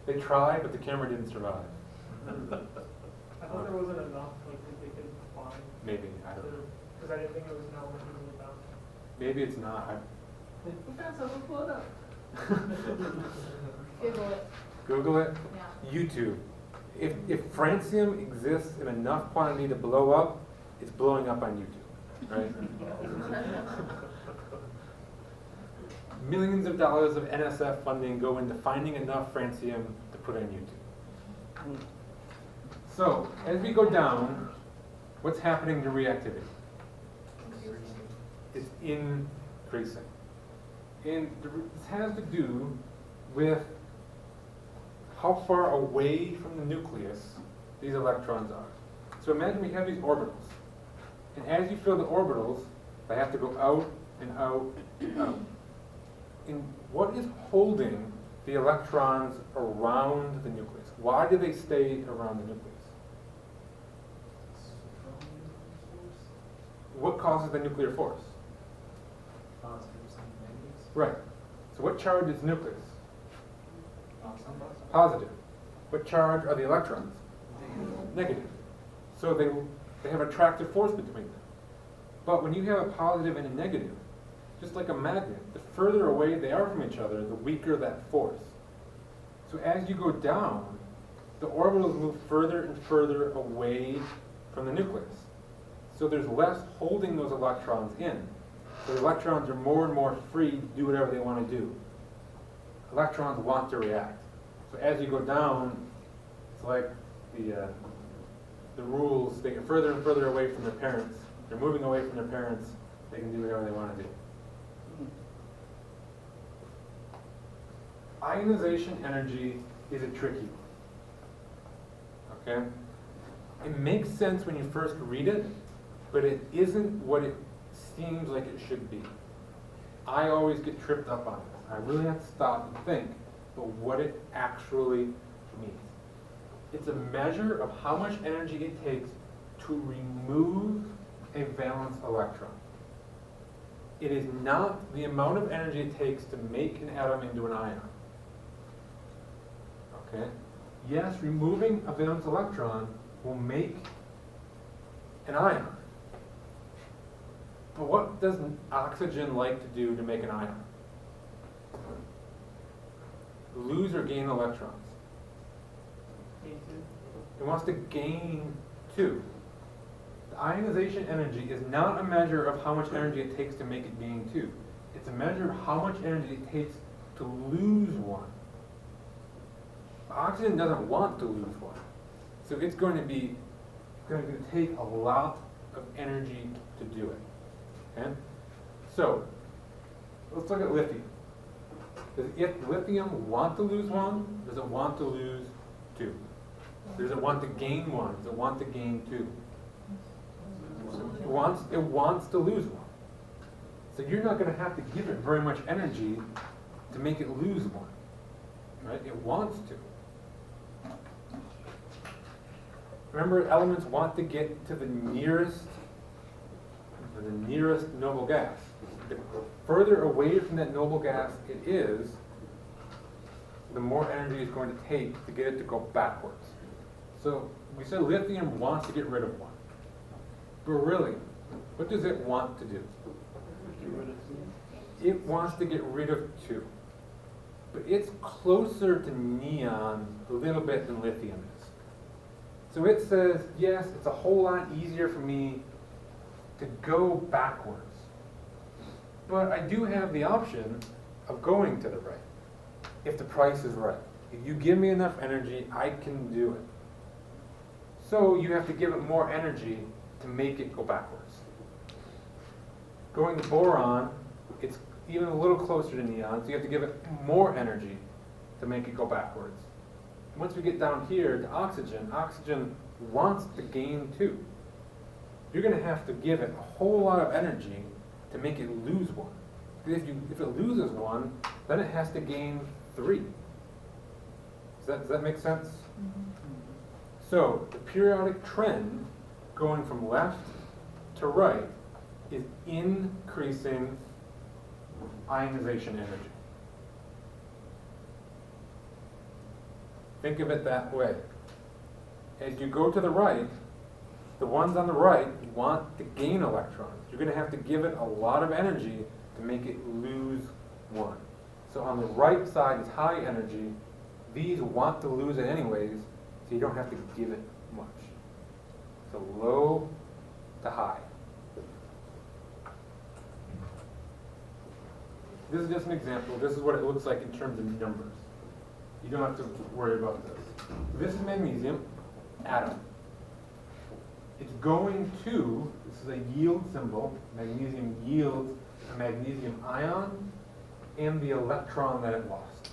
They tried, but the camera didn't survive. I thought there wasn't enough like that they could find. Maybe, I don't know. Because I didn't think it was an element easily found. Maybe it's not. We found something, pull it up. Google it. Google it. Yeah. YouTube. If francium exists in enough quantity to blow up, it's blowing up on YouTube, right? Millions of dollars of NSF funding go into finding enough francium to put on YouTube. So, as we go down, what's happening to reactivity? It's increasing. And this has to do with how far away from the nucleus these electrons are. So imagine we have these orbitals. And as you fill the orbitals, they have to go out and out and out. And what is holding the electrons around the nucleus? Why do they stay around the nucleus? What causes the nuclear force? Positives and negatives. Right. So what charge is the nucleus? Positive. What charge are the electrons? Negative. So they have attractive force between them. But when you have a positive and a negative, just like a magnet, the further away they are from each other, the weaker that force. So as you go down, the orbitals move further and further away from the nucleus. So there's less holding those electrons in. So the electrons are more and more free to do whatever they want to do. Electrons want to react. So as you go down, it's like the rules, they get further and further away from their parents. They're moving away from their parents. They can do whatever they want to do. Ionization energy is a tricky one. Okay? It makes sense when you first read it, but it isn't what it seems like it should be. I always get tripped up on this. I really have to stop and think about what it actually means. It's a measure of how much energy it takes to remove a valence electron. It is not the amount of energy it takes to make an atom into an ion. Okay? Yes, removing a valence electron will make an ion. But what does oxygen like to do to make an ion? Lose or gain electrons? It wants to gain 2. The ionization energy is not a measure of how much energy it takes to make it gain 2. It's a measure of how much energy it takes to lose 1. Oxygen doesn't want to lose 1. So it's going to take a lot of energy to do it. Okay? So, let's look at lithium. Does lithium want to lose 1? Does it want to lose 2? Does it want to gain 1? Does it want to gain 2? It wants to lose 1. So you're not going to have to give it very much energy to make it lose 1. Right? It wants to. Remember, elements want to get to the nearest noble gas. The further away from that noble gas it is, the more energy it's going to take to get it to go backwards. So we said lithium wants to get rid of 1. But really, what does it want to do? It wants to get rid of 2. But it's closer to neon a little bit than lithium is. So it says, yes, it's a whole lot easier for me to go backwards. But I do have the option of going to the right, if the price is right. If you give me enough energy, I can do it. So you have to give it more energy to make it go backwards. Going to boron, it's even a little closer to neon, so you have to give it more energy to make it go backwards. Once we get down here to oxygen, oxygen wants to gain 2. You're going to have to give it a whole lot of energy to make it lose 1. Because if it loses 1, then it has to gain 3. Does that make sense? So the periodic trend going from left to right is increasing ionization energy. Think of it that way. As you go to the right, the ones on the right want to gain electrons. You're going to have to give it a lot of energy to make it lose 1. So on the right side is high energy, These want to lose it anyways, so you don't have to give it much. So low to high. This is just an example. This is what it looks like in terms of numbers. You don't have to worry about this. This is magnesium atom. It's going to, this is a yield symbol, magnesium yields a magnesium ion and the electron that it lost.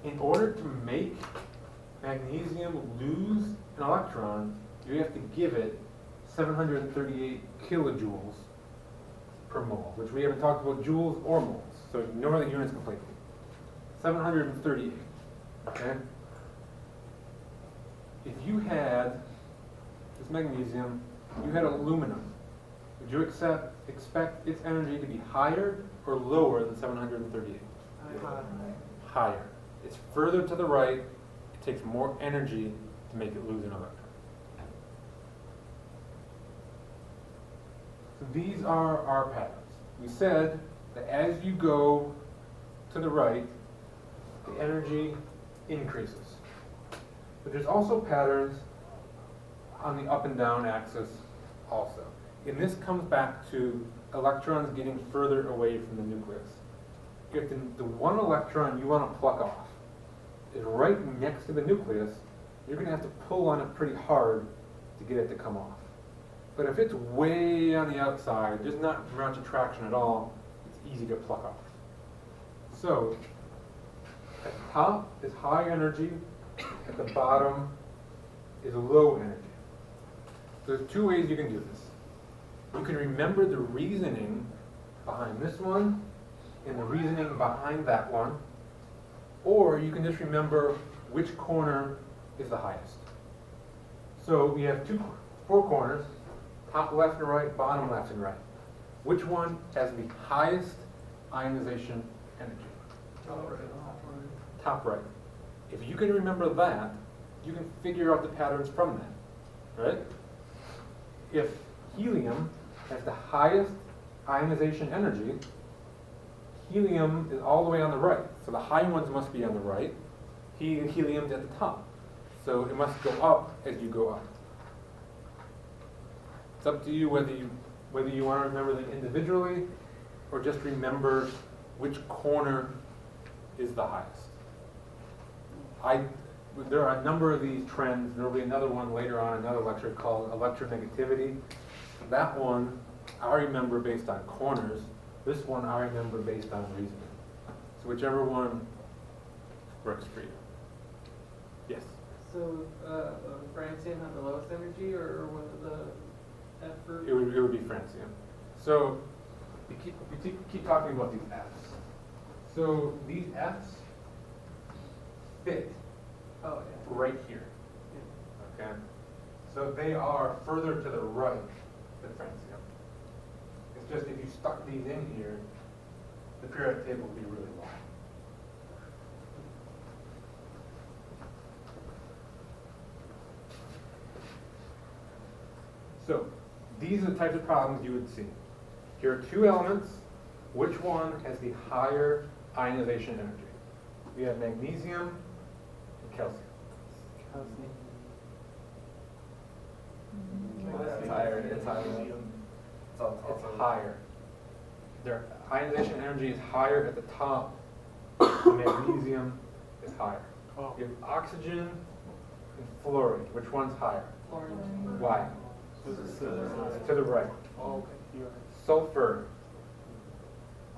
In order to make magnesium lose an electron, you have to give it 738 kilojoules per mole, which we haven't talked about joules or moles, so ignore the units completely. 738, okay? If you had this magnesium, you had aluminum, would you expect its energy to be higher or lower than 738? Higher. It's further to the right, it takes more energy to make it lose an electron. So these are our patterns. We said that as you go to the right, the energy increases. But there's also patterns on the up and down axis also. And this comes back to electrons getting further away from the nucleus. If the one electron you want to pluck off is right next to the nucleus, you're going to have to pull on it pretty hard to get it to come off. But if it's way on the outside, there's not much attraction at all, it's easy to pluck off. So, at the top is high energy, at the bottom is low energy. So there's two ways you can do this. You can remember the reasoning behind this one and the reasoning behind that one, or you can just remember which corner is the highest. So we have four corners, top left and right, bottom left and right. Which one has the highest ionization energy? Top right. If you can remember that, you can figure out the patterns from that, right? If helium has the highest ionization energy, helium is all the way on the right. So the high ones must be on the right. Helium's at the top. So it must go up as you go up. It's up to you whether you want to remember them individually or just remember which corner is the highest. There are a number of these trends. There will be another one later on, another lecture called electronegativity. That one I remember based on corners. This one I remember based on reasoning. So whichever one works for you. Yes? So, francium had the lowest energy, or was it the F group? It would be francium. So we keep talking about these Fs. So these Fs fit right here. Okay? So they are further to the right than francium. It's just if you stuck these in here, the periodic table would be really long. So these are the types of problems you would see. Here are two elements. Which one has the higher ionization energy? We have magnesium and calcium. It's higher. It's higher. It's higher. Their ionization energy is higher at the top. The magnesium is higher. You have oxygen and fluorine. Which one's higher? Why? It's to the right. Sulfur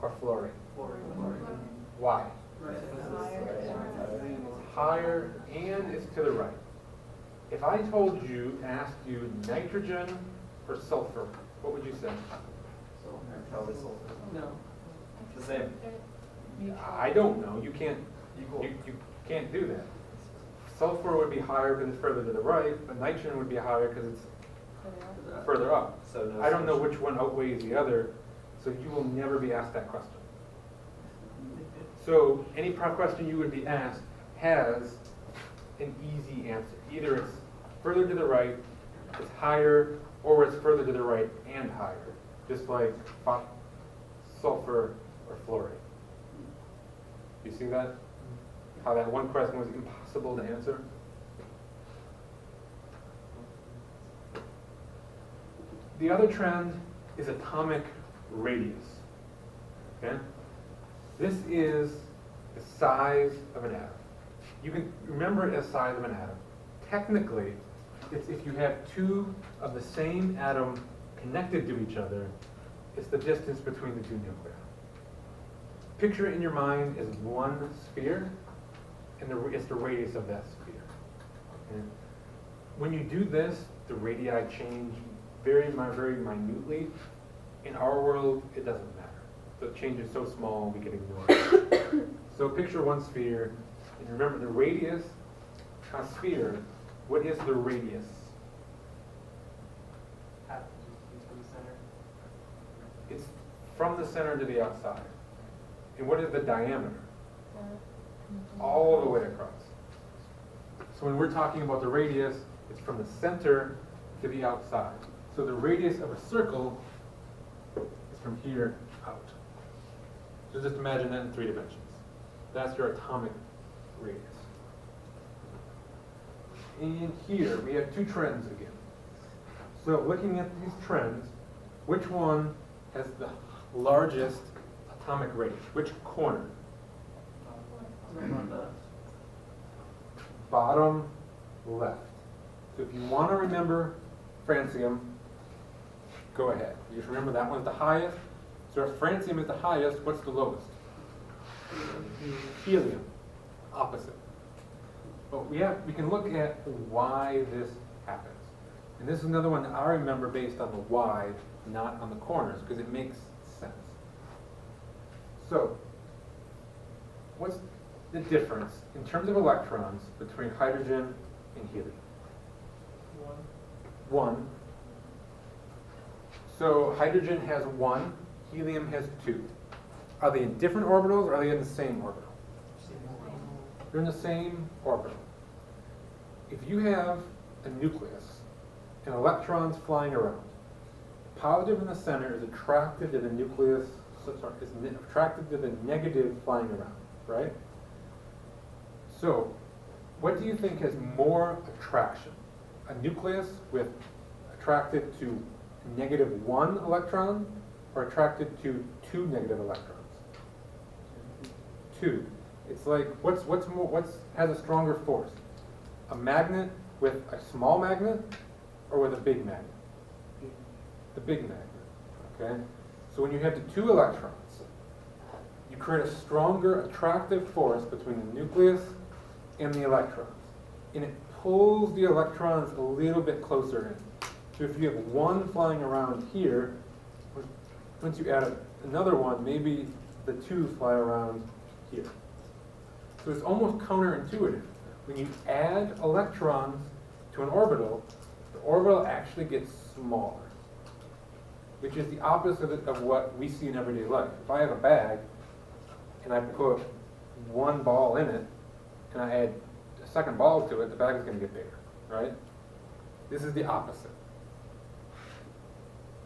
or fluorine? Why? It's higher and it's to the right. If I told you and asked you nitrogen or sulfur, what would you say? No. It's the same. I don't know. You can't. You can't do that. Sulfur would be higher because it's further to the right, but nitrogen would be higher because it's further up. So no I don't know which one outweighs the other, so you will never be asked that question. So any question you would be asked has an easy answer. Either it's further to the right, it's higher, or it's further to the right and higher, just like sulfur or fluorine. You see that? how that one question was impossible to answer? The other trend is atomic radius. Okay? This is the size of an atom. You can remember it as size of an atom. Technically, it's if you have two of the same atom connected to each other, it's the distance between the two nuclei. Picture it in your mind as one sphere, and it's the radius of that sphere. Okay? When you do this, the radii change very minutely. In our world, it doesn't matter. The change is so small, we can ignore it. So picture one sphere, and remember the radius on a sphere, what is the radius? Half from the center. It's from the center to the outside. And what is the diameter? All the way across. So when we're talking about the radius, it's from the center to the outside. So the radius of a circle is from here out. So just imagine that in 3 dimensions. That's your atomic radius. And here we have 2 trends again. So looking at these trends, which one has the largest atomic radius? Which corner? Bottom left. So if you want to remember francium, go ahead. You just remember that one's the highest. So if francium is the highest, what's the lowest? Helium. Opposite. But we can look at why this happens. And this is another one that I remember based on the why, not on the corners, because it makes sense. So, what's the difference in terms of electrons between hydrogen and helium? 1. So hydrogen has 1, helium has 2. Are they in different orbitals or are they in the same orbital? They're in the same orbital. If you have a nucleus and electrons flying around, positive in the center is attracted to the nucleus, is attracted to the negative flying around, right? So, what do you think has more attraction? A nucleus with attracted to -1 electron or attracted to 2 negative electrons? 2. It's like, what's has a stronger force? A magnet with a small magnet or with a big magnet? The big magnet, okay? So when you have the 2 electrons, you create a stronger attractive force between the nucleus and the electrons. And it pulls the electrons a little bit closer in. So if you have 1 flying around here, once you add another one, maybe the 2 fly around here. So it's almost counterintuitive. When you add electrons to an orbital, the orbital actually gets smaller, which is the opposite of what we see in everyday life. If I have a bag and I put 1 ball in it and I add a second ball to it, the bag is going to get bigger, right? This is the opposite.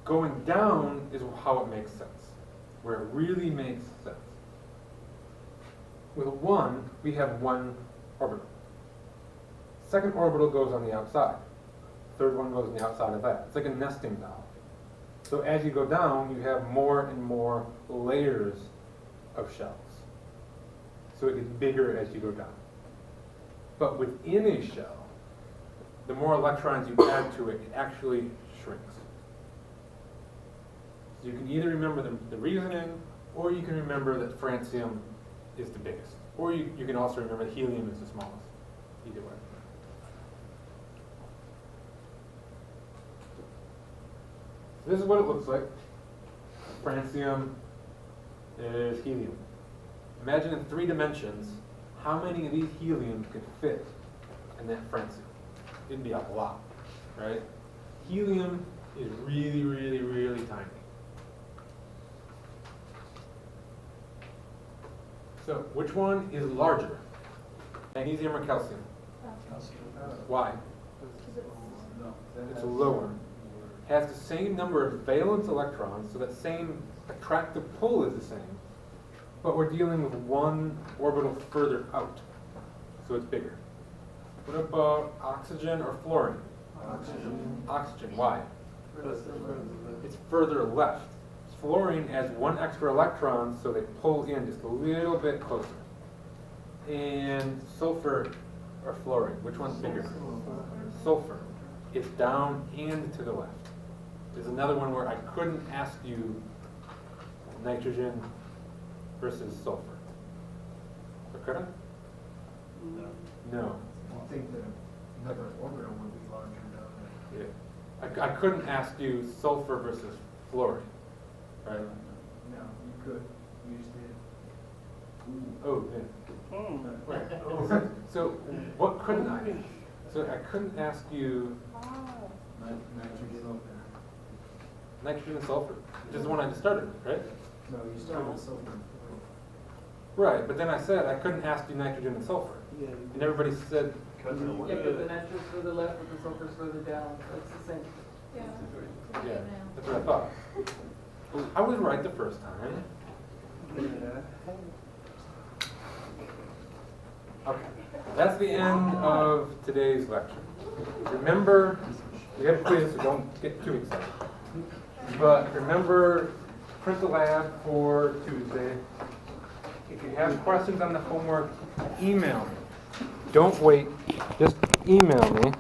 Going down is how it makes sense, where it really makes sense. With 1, we have 1 orbital. Second orbital goes on the outside. Third one goes on the outside of that. It's like a nesting doll. So as you go down, you have more and more layers of shells. So it gets bigger as you go down. But within a shell, the more electrons you add to it, it actually shrinks. So you can either remember the reasoning, or you can remember that francium is the biggest. Or you can also remember that helium is the smallest. Either way. So this is what it looks like. Francium is helium. Imagine in 3 dimensions, how many of these heliums could fit in that francium? It'd be a lot, right? Helium is really, really, really tiny. So, which one is larger? Magnesium or calcium? Why? It's lower. Has the same number of valence electrons, so that same attractive pull is the same, but we're dealing with 1 orbital further out. so it's bigger. What about oxygen or fluorine? Oxygen. Oxygen, why? Because they're further left. It's further left. Fluorine adds one extra electron, so they pull in just a little bit closer. And sulfur or fluorine, which one's bigger? Sulfur. It's down and to the left. There's another one where I couldn't ask you nitrogen versus sulfur. Or could I? No. I think that another orbital would be larger down Yeah. I couldn't ask you sulfur versus fluorine, right? there. No, you could, you just did. Oh, yeah. Right. So what couldn't I? So I couldn't ask you Nitrogen over nitrogen and sulfur, which is the one I just started with, right? there. No, you started with sulfur. Right, but then I said I couldn't ask you nitrogen and sulfur. Yeah, And everybody said, Yeah, because the nitrogen's further left, but the sulfur's further down, that's the same. Yeah. yeah, that's what I thought. I was right the first time. Okay, that's the end of today's lecture. Remember, we have a quiz, so don't get too excited. But remember, print the lab for Tuesday. If you have questions on the homework, email me. Don't wait, just email me.